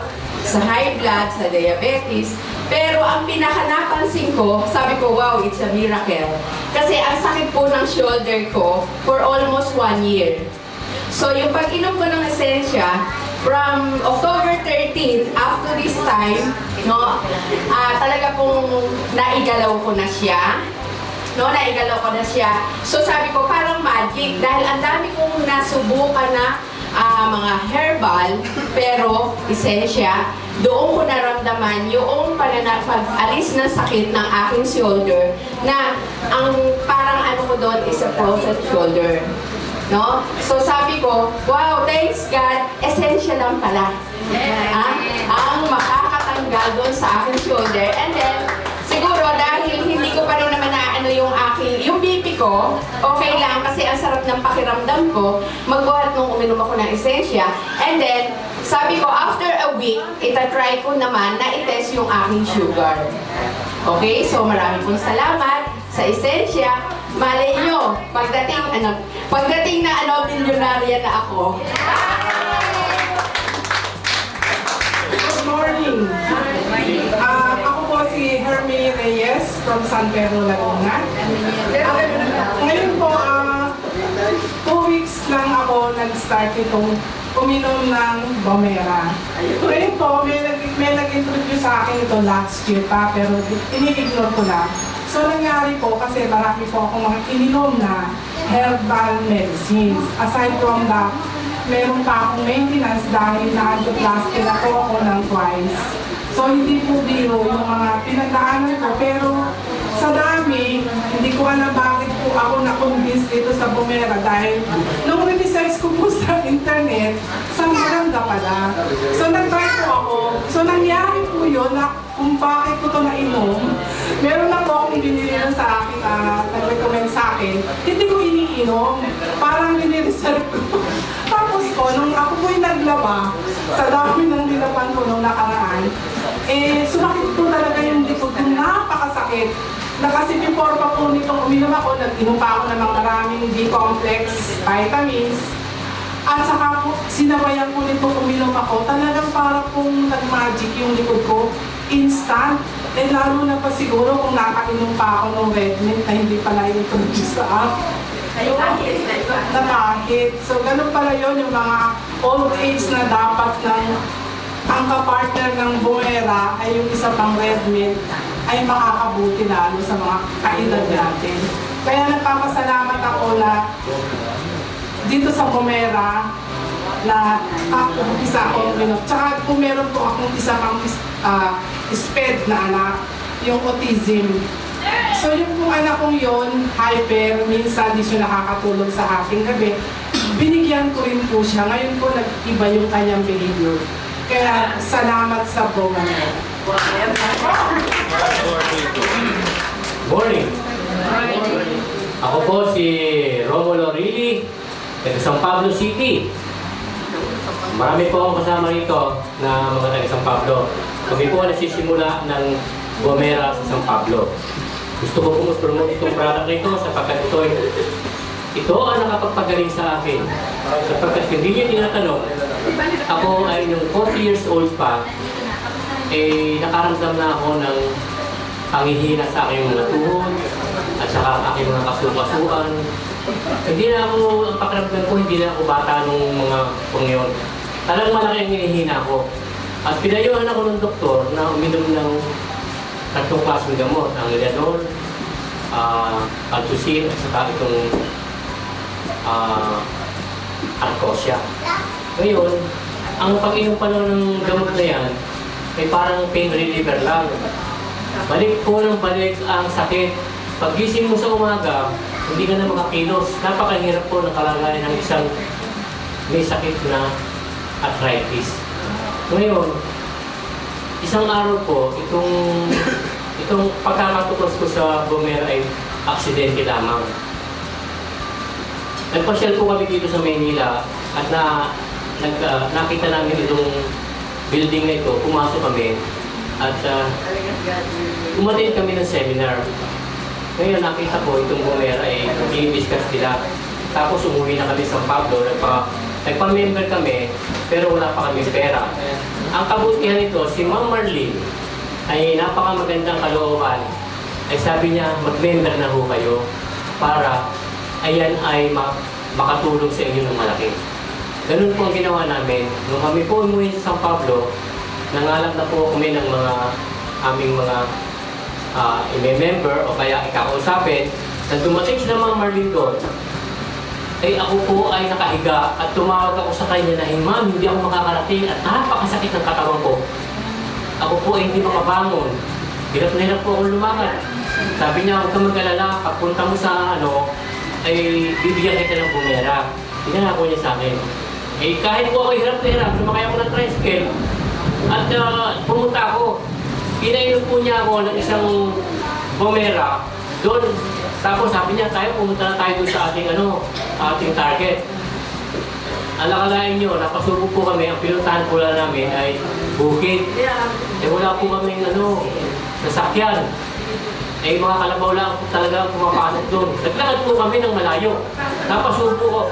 sa high blood, sa diabetes. Pero ang pinaka-napansin ko, sabi ko, wow, it's a miracle. Kasi ang sakit po ng shoulder ko for almost 1 year. So, yung pag-inom ko ng esensya, from October 13, up to this time, no, talaga pong naigalaw ko na siya. No, naigalaw ko na siya. So, sabi ko, parang magic. Dahil ang dami kong nasubukan na mga herbal, pero esensya, doon ko naramdaman yung pag-alis ng sakit ng aking shoulder na ang parang ano ko doon is a frozen shoulder. No? So sabi ko, wow, thanks God, esensya lang pala. Ang makakatanggal doon sa aking shoulder. And then, siguro dahil hindi ko pa rin naman naano yung BP ko, okay lang kasi ang sarap ng pakiramdam ko, magbuhat nung uminom ako ng esensya. And then, sabi ko, after a week, itatry ko naman na itest yung aking sugar. Okay, so marami pong salamat sa esensya. Malay nyo, pagdating na milyonarya na ako.
Good morning. Ako po si Hermie Reyes from San Pedro, Laguna. Ngayon po, 2 weeks lang ako nag-start itong uminom ng Bomera. Ngayon po, may nag-introduce sa akin ito last year pa, pero ini-ignore ko lang. So, nangyari po kasi marami po akong mga ininom na herbal medicines. Aside from that, meron pa akong maintenance dahil na-angioplasty na po ako ng twice. So, hindi po biro yung mga pinagdaanan ko. Pero sa dami, hindi ko alam bakit po ako na-convince dito sa Bomera dahil nung research ko po sa internet, sa maganda pala. So, nag-try po ako. So, nangyari po yun na kung bakit ko ito nainom, meron na po akong binili sa akin, nag-recommend sa akin, hindi ko iniinom, parang nire-reserve ko. Tapos po, nung ako po'y naglaba, sa dami ng nilaban ko nung nakaraan, sumakit po talaga yung likod ko, napakasakit. Na kasi before pa po nitong uminom ako, nag-inom pa ako ng mga maraming B-complex, vitamins, at saka po, sinabayan po nitong uminom ako, talagang para pong nag-magic yung likod ko, instant. Lalo na pa siguro kung nakainom pa ako ng red mint na hindi pala yung introduce sa akin. Na kahit. So, ganun pala yun yung mga old age na dapat ng ang kapartner ng Bomera ay yung isa pang red mint ay makakabuti lalo sa mga kaedad natin. Kaya nagpapasalamat ako na dito sa Bomera na isa akong uminom. Tsaka kung meron po akong isa pang SPED na anak, yung autism. So yung pong anak kong yun, hyper, minsan di siya nakakatulog sa ating gabi, binigyan ko rin po siya. Ngayon po nag-iba yung kanyang behavior. Kaya salamat sa Bomera.
Morning. Ako po si Romulo Rilly, taga San Pablo City. Marami po akong kasama rito na mga taga San Pablo. Kami po nagsisimula ng Bomera sa San Pablo. Gusto ko po mas-promote itong product nito sapagkat ito ang nakapagpagaling sa akin. Sapagkat hindi niyo tinatanong, ako ay nung 40 years old pa, nakaramdam na ako ng panghihina sa aking mga tuhod at saka aking mga kasukasuan. Hindi na ako, ang pakiramdam ko, hindi na ako bata nung mga pangyon. Talagang malaki ang hinihina ko. At pinayuhan ako ng doktor na uminom ng tatlong klaseng gamot, ang Liadol, Altusin, at saka itong Arcosia. Ngayon, ang pag-inom pa ng gamot na yan, ay parang pain reliever lang. Balik po ng balik ang sakit. Pag-gising mo sa umaga, hindi ka na makakilos. Napakahirap po ng kalagayan ng isang may sakit na arthritis. Ngayon, isang araw po, itong pagkakatuklas ko sa Bomera ay aksidente lamang. nagpasyal po kami dito sa Maynila at nakita namin itong building na ito, pumasok kami at umattend kami ng seminar. Ngayon nakita ko itong Bumera i-discuss nila. Tapos umuwi na kami sa San Pablo, nagpa-member kami pero wala pa kami pera. Ang kabutihan nito, si Ma'am Marlene ay napakamagandang kalooban. Ay sabi niya, mag-member na ho kayo para ayan ay makatulong sa inyo ng malaki. Ganun po ang ginawa namin. Nung kami po umuwi sa San Pablo, nangalap na po kami ng mga aming mga i-member o kaya ikakausapin. Nang dumating sila Ma'am Marlene doon, ay ako po ay nakahiga at tumawag ako sa kanya na, "Ma'am, hindi ako makakarating at napakasakit ng katawan ko. Ako po ay hindi makabangon. Hirap na hirap po akong lumakad." Sabi niya, "Huwag kang mag-alala, pagpunta mo sa ay bibigyan kita ng Bumera." Pinangako niya sa akin. Kahit po ako hirap na hirap, sumakay ako ng tricycle at pumunta ako. Pinainom po niya ako ng isang Bumera doon. Tapos sabi niya, pumunta na tayo doon sa ating target. Alakalain nyo, napasubok po kami, ang pinuntahan po lang namin ay bukid. Wala po kami sasakyan. Mga kalabaw lang talaga pumapasok doon. Naglakad po kami ng malayo. Napasubo ko.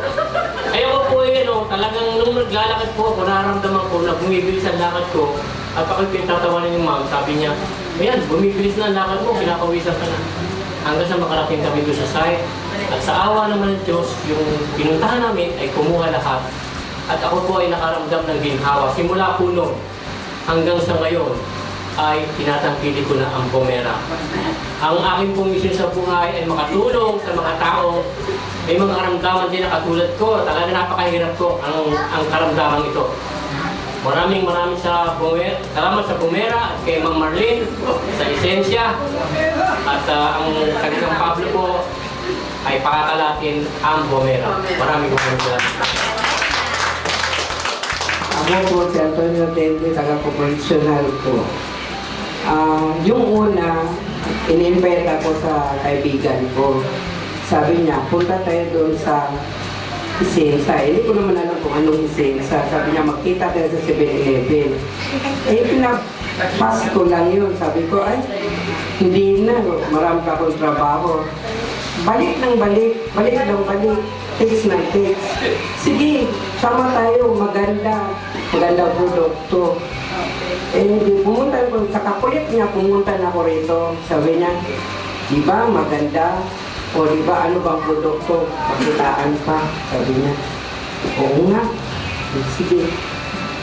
Ako po talagang nung naglalakad po ako, nararamdaman ko na bumibilis ang lakad ko. At ako pinatatawanan yung ma'am, sabi niya, "Ayan, bumibilis na ang lakad mo, kinakawisan ka na." Hanggang sa makarating kami doon sa site. At sa awa naman ng Diyos, yung pinuntahan namin ay kumuha lahat. At ako po ay nakaramdam ng ginhawa. Simula po noon hanggang sa ngayon ay tinatangkili ko na ang Bumera. Ang aking pong mission sa buhay ay makatulong sa mga tao. May mga karamdaman din na katulad ko. Talaga napakahirap ko ang karamdaman ito. Maraming salamat sa Bumera at kay Ma'am Marlene sa Esensya. At ang San Pablo po ay pakakalatin ang Bumera. Maraming salamat.
Ako po si Antonio Tende, taga-proportional po. Yung una, in-invite ako sa kaibigan ko. Sabi niya, punta tayo doon sa Isensa. Hindi ko naman alam kung anong Isensa. Sabi niya, magkita tayo sa 7-Eleven. Pinapas ko lang yun. Sabi ko, ay, hindi na. Marami pa akong trabaho. Balik ng balik. Balik ng balik. Text na text. Sige, sama tayo. Maganda. Maganda produkto. Pumunta ko. Sa kakulit niya, pumunta na ako rito. Sabi niya, di ba maganda? O di ba ano bang produkto? Pakitaan pa. Sabi niya, oo nga. Sige.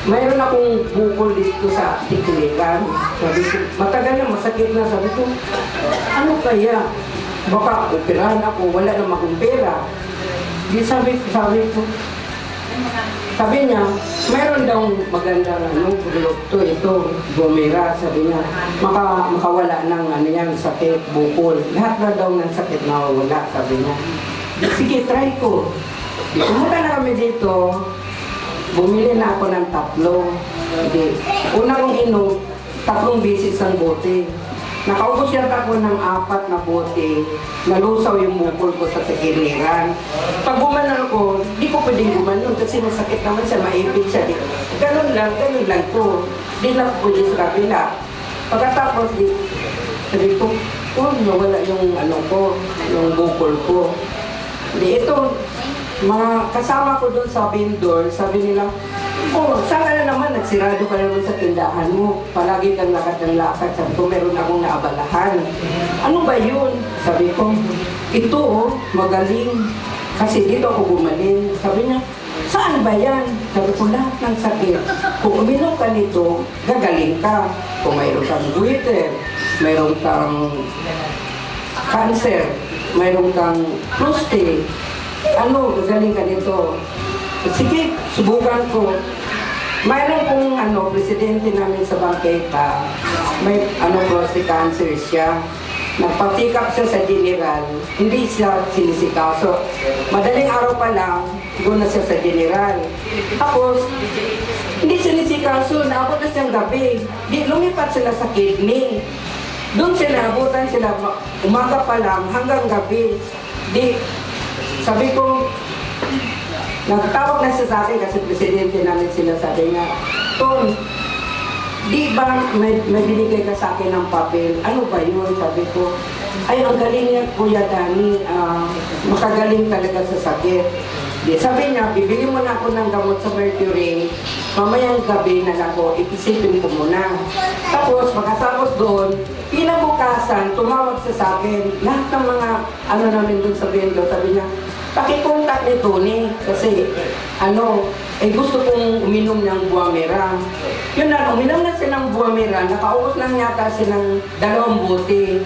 Mayroon akong bukol dito sa tiklikan. Sabi ko, matagal na, masakit na. Sabi ko, ano kaya? Baka operahan ako, wala na akong pera. Di sabi ko, sabi niya, mayroon daw maganda produkto ito, Bumera. Sabi niya, makawala ng yan, sakit, bukol. Lahat na daw ng sakit nawawala, sabi niya. Sige, try ko. Pumunta na kami dito, bumili na ako ng 3. Una kong inom, 3 beses ang bote. Nakaubos yata ako ng 4 na bote. Nalusaw yung bukol ko sa tikiliran. Pag gumanon ko, di ko pwedeng gumanon kasi masakit naman siya, maipit siya. Ganun lang ko. Di lang ko pwede sa kabila. Pagkatapos, sabi ko, nawala yung yung bukol ko. Ito, mga kasama ko doon sa vendor, sabi nila, saan ka na naman? Nagsirado ka naman sa tindahan mo. Palagi kang lakad ng lakad. Sabi ko, meron akong naabalahan. Ano ba yun? Sabi ko, ito magaling. Kasi dito ako gumaling. Sabi niya, saan ba yan? Sabi ko, lahat ng sakit. Kung uminom ka nito, gagaling ka. Kung mayroon kang goiter, mayroon kang cancer, mayroon kang prostate, gagaling ka nito. Sige, subukan ko. Mayroon kong presidente namin sa bangketa, may prostate cancer siya. Nagpa-pick-up siya sa general, hindi siya sinisikaso. Madaling araw pa lang, doon na siya sa general. Tapos, hindi sinisikaso, naabot na siyang gabi. Di, lumipat sila sa kidney. Doon sila, abutan sila, umaga pa lang hanggang gabi. Di, sabi ko, Nagtawag na siya sa akin kasi presidente namin sila, sabi niya, Ton, di ba may binigay ka sa akin ng papel? Ano ba yun? Sabi ko, ay, ang galing niya, Kuya Danny, makagaling talaga sa sakit. Di, sabi niya, bibili mo na ako ng gamot sa Mercury, mamayang gabi na ako, ipisipin ko muna. Tapos, pagkatapos doon, pinabukasan, tumawag siya sa akin, lahat ng mga ano namin doon sa Bendo, sabi niya, pakikontak ni Tony, kasi gusto kong uminom ng Buamera. Yun na, uminom na siya ng Buamera, nakaubos lang yata siya ng 2 bote.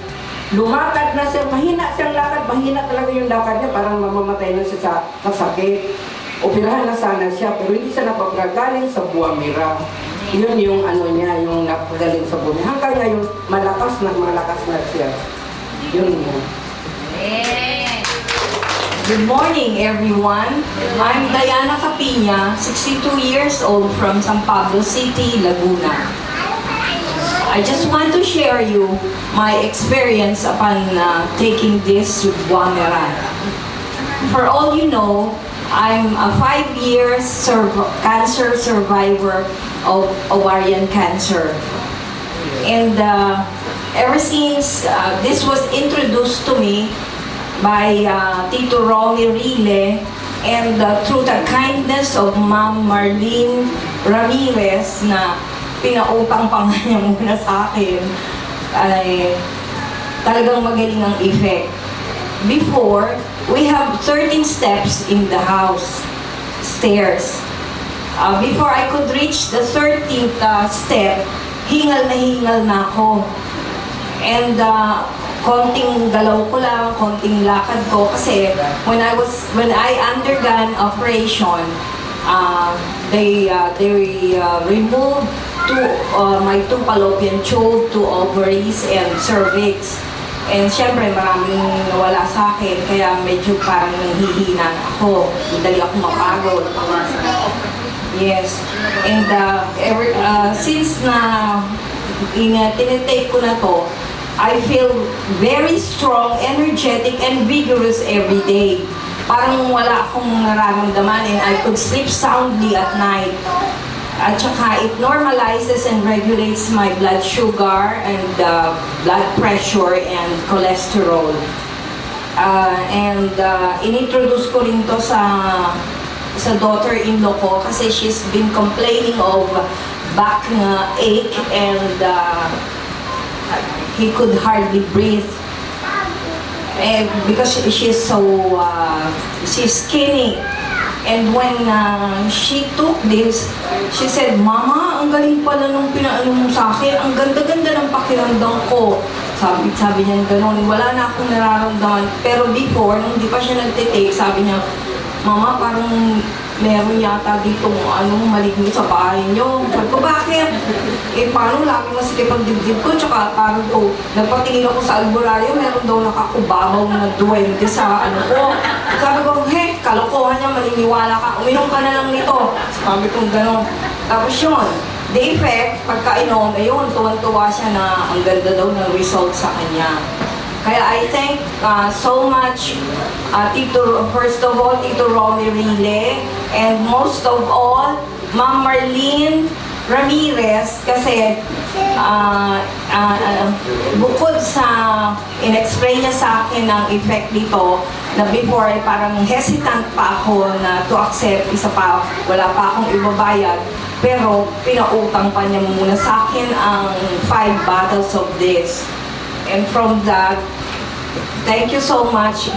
Lumakad na siya, mahina siyang lakad, mahina talaga yung lakad niya, parang mamamatay na siya sa kasakit. Operahan na sana siya, pero hindi siya napagagaling sa Buamera. Yun yung niya, yung napagaling sa Buamera. Hanggang ngayon, malakas na siya. Yun yun.
Good morning, everyone. I'm Diana Capina, 62 years old from San Pablo City, Laguna. I just want to share you my experience upon taking this with Buamera. For all you know, I'm a 5 years cancer survivor of ovarian cancer. And ever since this was introduced to me by Tito Romy Rile, and through the kindness of Ma'am Marlene Ramirez na pinautang pa nga niya muna sa akin, ay talagang magaling ang effect. Before, we have 13 steps in the house, stairs. Before I could reach the 13th step, hingal na ako. And konting galaw ko lang, konting lakad ko kasi when I undergone operation, they removed my 2 fallopian tube, 2 ovaries, and cervix. And syempre maraming nawala sa akin, kaya medyo parang nanghihina ako. Dali ako mapagod. Yes. And since na tinitake ko na to, I feel very strong, energetic, and vigorous every day. Parang wala akong nararamdaman, and I could sleep soundly at night. At saka it normalizes and regulates my blood sugar and blood pressure and cholesterol. Inintroduce ko rin to sa daughter-in-law ko kasi she's been complaining of back ache and he could hardly breathe. Because she's skinny. And when she took this, she said, Mama, ang galing pala nung pinaano mo sa akin. Ang ganda-ganda ng pakiramdam ko. Sabi niya gano'n, wala na akong nararamdaman. Pero before, nung di pa siya nagtitake, sabi niya, Mama, parang meron yata dito maligno sa bahay niyo. Sabi ko, bakit? Paano lagi masikip ang dibdib ko? Tsaka parang nagpatingin ako sa albularyo, meron daw nakakubabaw na duwende sa ko. Sabi ko, kalokohan niya, maniniwala ka. Uminom ka na lang nito. Sabi ko, gano'n. Tapos yun, the effect, pagkainom, ayun, tuwan-tuwa siya na ang ganda daw ng result sa kanya. Kaya I thank so much first of all, Tito Romy Rile, and most of all, Ma'am Marlene Ramirez, kasi bukod sa in-explain niya sa akin ng effect nito, na before ay parang hesitant pa ako na to accept, isa pa, wala pa akong ibabayad, pero pinautang pa niya muna sa akin ang 5 bottles of this. And from that, thank you so much,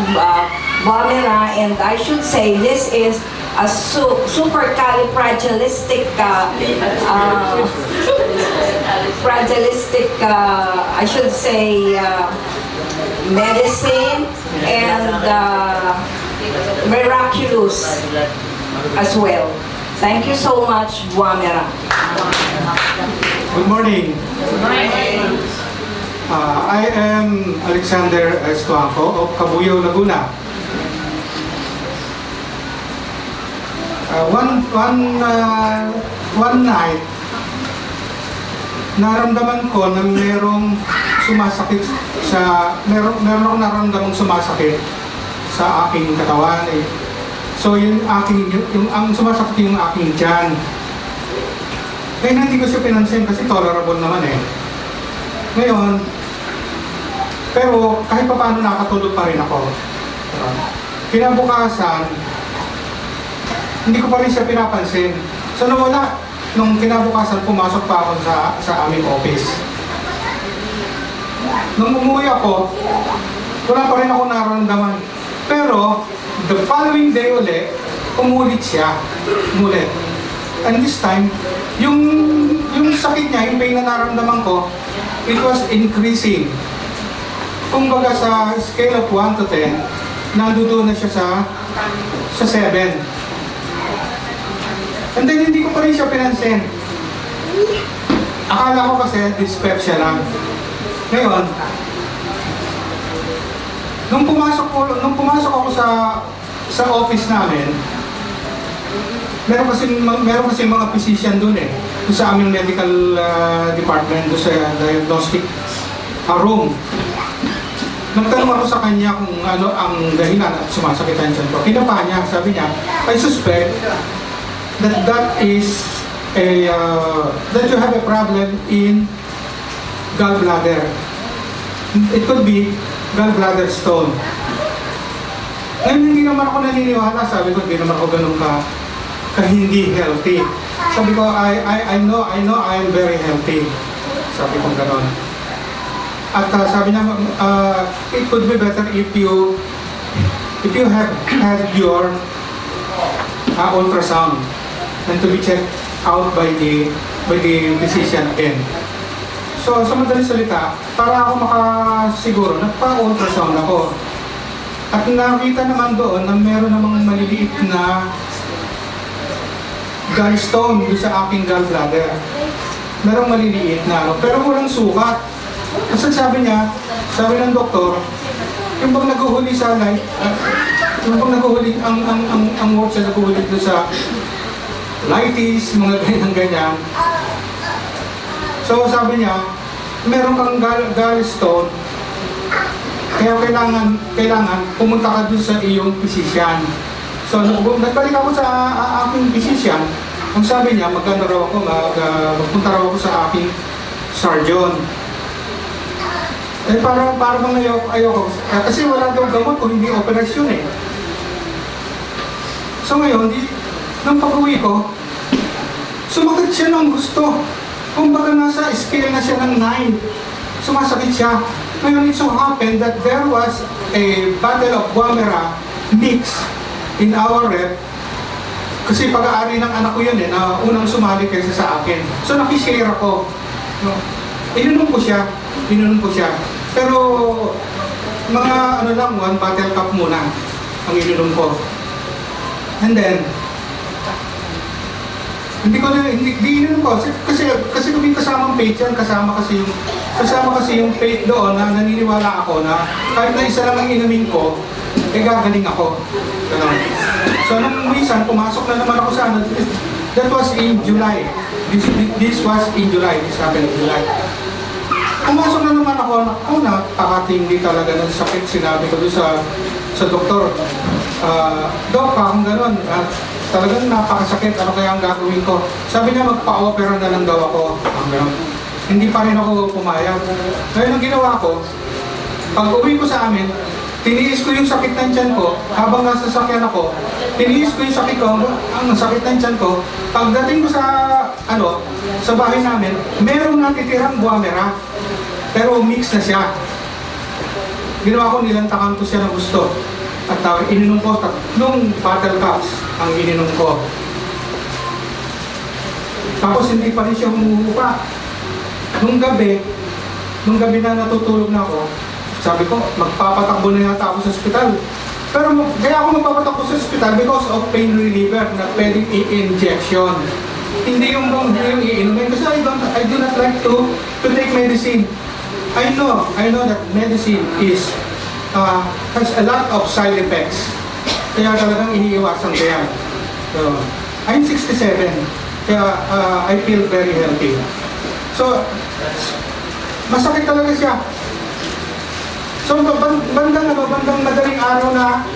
Buamera, and I should say this is a supercalifragilistic, I should say, medicine and miraculous as well. Thank you so much, Buamera.
Good morning. I am Alexander Estuanco of Cabuyao, Laguna. One night, naramdaman ko na merong sumasakit meron akong naramdamang sumasakit sa aking katawan. So ang sumasakit yung aking tiyan. Ngayon hindi ko siya pinansin kasi tolerable naman eh. Ngayon, pero kahit pa paano nakatulog pa rin ako. Kinabukasan, hindi ko pa rin siya pinapansin. So nawala, nung kinabukasan pumasok pa ako sa aming office. Nung umuwi ako, wala pa rin ako nararamdaman. Pero, the following day ulit, umulit siya. Umulit. And this time, yung sakit niya, yung pain na nararamdaman ko, it was increasing. Kumbaga sa scale of 1 to 10, nandoon na siya sa 7. And then hindi ko pa rin siya pinansin. Akala ko kasi dyspepsia lang. Ngayon, nung pumasok ako sa office namin, meron kasi mga physician doon eh. Doon sa aming medical department, doon sa diagnostic room. Nagtanong ako sa kanya kung ano ang dahilan at sumasakit ang tiyan ko. Kinapa niya, sabi niya, I suspect that you have a problem in gallbladder. It could be gallbladder stone. Ngayon hindi naman ako naniniwala, sabi ko hindi naman ako ganun ka hindi healthy. Sabi ko, I know I am very healthy. Sabi ko gano'n. At sabi niya, it could be better if you have had your ultrasound and to be checked out by the physician again. So sa madaling salita, para ako makasiguro, nagpa-ultrasound ako. At nakita naman doon na meron namang maliliit na gallstone doon sa aking gallbladder. Merong maliliit na pero walang sukat. Kasi sabi ng doktor, yung bang naguhuli sa light, yung bang naguhuli, ang work siya naguhuli doon sa lighties, mga ganyan. So sabi niya, meron kang gallstone, kaya kailangan pumunta ka doon sa iyong physician. So nagbalik ako sa aking physician, ang sabi niya, magpunta raw ako sa aking surgeon. Eh parang ayoko. Kasi wala daw gamot kung hindi operasyon eh. So ngayon, nung pag-uwi ko, sumakit siya ng gusto. Kumbaga nasa scale na siya ng 9. Sumasakit siya. Ngayon, it so happened that there was a bottle of Guamera mix in our rep. Kasi pag-aari ng anak ko yun eh, na unang sumali kaysa sa akin. So nakishare ako. Ininom ko siya. Pero mga one bottle cup muna ang ininom ko. And then, hindi ininom ko kasi kung kasamang faith yan, kasama kasi yung faith doon na naniniwala ako na kahit na isa lang ang inumin ko, gagaling ako. Ganun. So nung minsan, pumasok na naman ako sa that was in July. This was in July. This happened in July. Pumasok na naman ako, nakakatindi talaga ng sakit. Sinabi ko doon sa doktor, Dok, kung gano'n, talagang napakasakit, ano kaya ang gagawin ko? Sabi niya, magpa-opera na lang daw ako. Hindi pa rin ako pumayag. Ngayon ang ginawa ko, pag uwi ko sa amin, tiniis ko yung sakit ng tiyan ko, habang nasa sakyan ako, tiniis ko yung sakit ko, ang sakit ng tiyan ko, pagdating ko sa bahay namin, merong natitirang Guamera, pero mix na siya. Ginawa ko, nilantakan ko siya ng gusto. At ininom ko, 3 bottle cups ang ininom ko. Tapos hindi pa rin siya humuhupa. Nung gabi na natutulog na ako, sabi ko, magpapatakbo na yata ako sa ospital. Pero kaya ako magpapatakbo sa ospital because of pain reliever na pwedeng i-injection. Hindi yung iinumin kasi I do not like to take medicine. I know that medicine has a lot of side effects. Kaya talagang iniiwasan ko yan. So, I'm 67. Kaya I feel very healthy. So, masakit talaga siya. So, bandang madaling araw na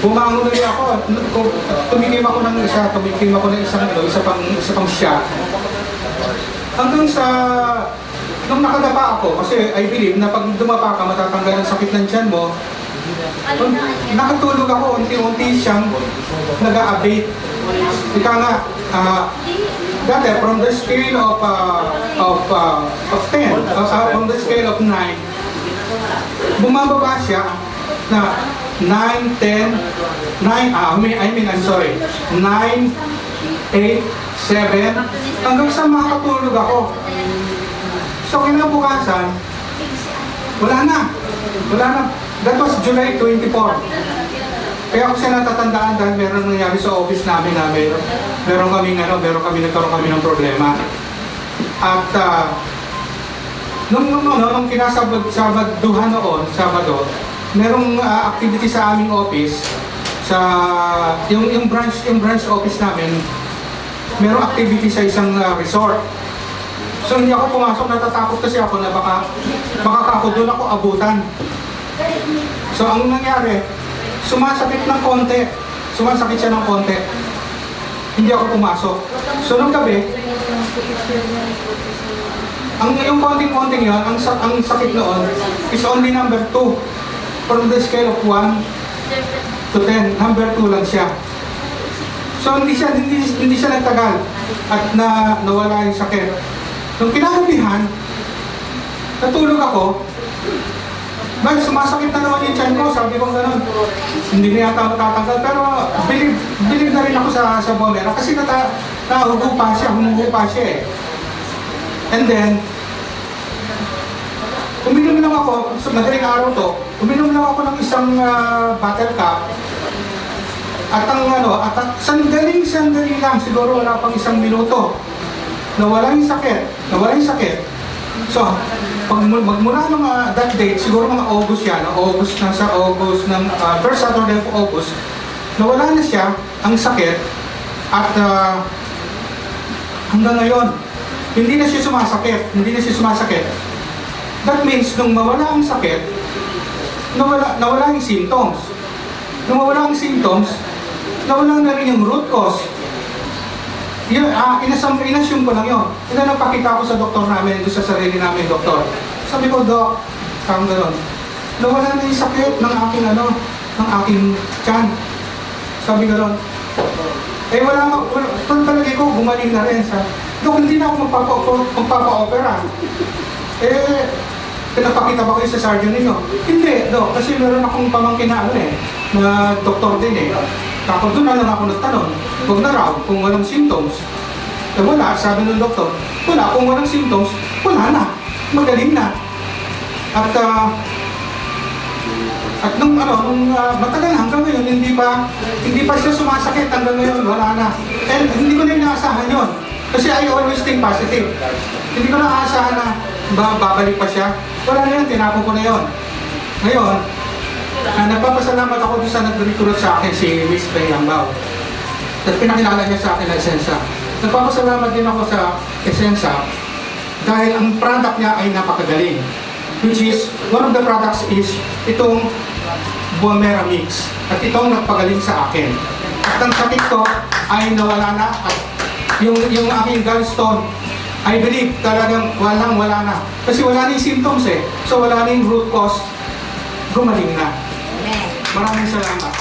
bumangon ulit ako. Tumikim ako ng isa pang shot. Hanggang sa, nung nakadapa ako, kasi I believe na pag dumapa ka, matatanggal ang sakit ng tiyan mo. Nakatulog ako, unti-unti siyang nag-a-abate. Ika nga, dati from the scale of 10, from the scale of 9, bumababa siya na 9, 10, 9, I'm sorry, 9, 8, 7, hanggang sa makatulog ako. So kinabukasan, wala na. That was July 24. Kaya ako siya natatandaan dahil meron nangyari sa office namin na meron kami nagkaroon kami ng problema. At nung kinasabaduhan noon, Sabado, merong activity sa aming office, sa yung branch office namin, merong activity sa isang resort. So hindi ako pumasok, natatakot kasi ako na baka ako doon ako abutan. So ang nangyari, sumasakit siya ng konti. Hindi ako pumasok. So nung gabi, yung konting-konting yun, ang sakit noon is only number 2. From the scale of 1 to 10, number 2 lang siya. So hindi siya nagtagal at nawala yung sakit. Nung kinagabihan, natulog ako. Dahil sumasakit na naman yung tiyan ko, sabi ko gano'n, hindi na yata matatanggal. Pero believe na rin ako sa Bomera kasi humuhupa siya eh. And then, uminom lang ako, madaling araw to, uminom lang ako ng isang bottle cap. At sandali lang, siguro wala pang isang minuto, nawala yung sakit. So, magmula ng that date, siguro mga August yan, nasa August, first Saturday of August, nawala na siya, ang sakit, at hanggang ngayon, hindi na siya sumasakit. That means, nung mawala ang sakit, nawala yung symptoms. Nung mawala ang symptoms, nawala na rin yung root cause. Inassume ko lang yun. Napakita ko sa doktor namin, sa sarili namin, doktor. Sabi ko, Dok, parang gano'n, nawala na yung sakit ng aking tiyan. Sabi gano'n. Palagi ko, gumaling na rin. Dok, hindi na ako magpapa-opera. Pinapakita ba kayo sa surgeon ninyo? Hindi, Dok, kasi meron akong pamangkin na doktor din eh. Tapos doon na lang ako nagtanong, huwag na raw kung walang symptoms. Wala, sabi ng doktor, wala, kung walang symptoms, wala na, magaling na. At nung matagal hanggang ngayon, hindi pa siya sumasakit hanggang ngayon, wala na. And hindi ko na inaasahan yun. Kasi I always think positive. Hindi ko na aasahan na babalik pa siya. Wala na yun, tinapon ko na yun. Ngayon, nagpapasalamat ako doon sa nag-recruit sa akin, si Miss May Ambao. At pinakilala niya sa akin ang Essensa. Nagpapasalamat din ako sa Essensa dahil ang product niya ay napakagaling. Which is, one of the products is itong Bomera Mix. At itong nagpagaling sa akin. At ang sakit ko ay nawala na. At yung aking gallstone, I believe talagang wala na. Kasi wala na yung symptoms eh. So wala na yung root cause, gumaling na. Maraming salamat.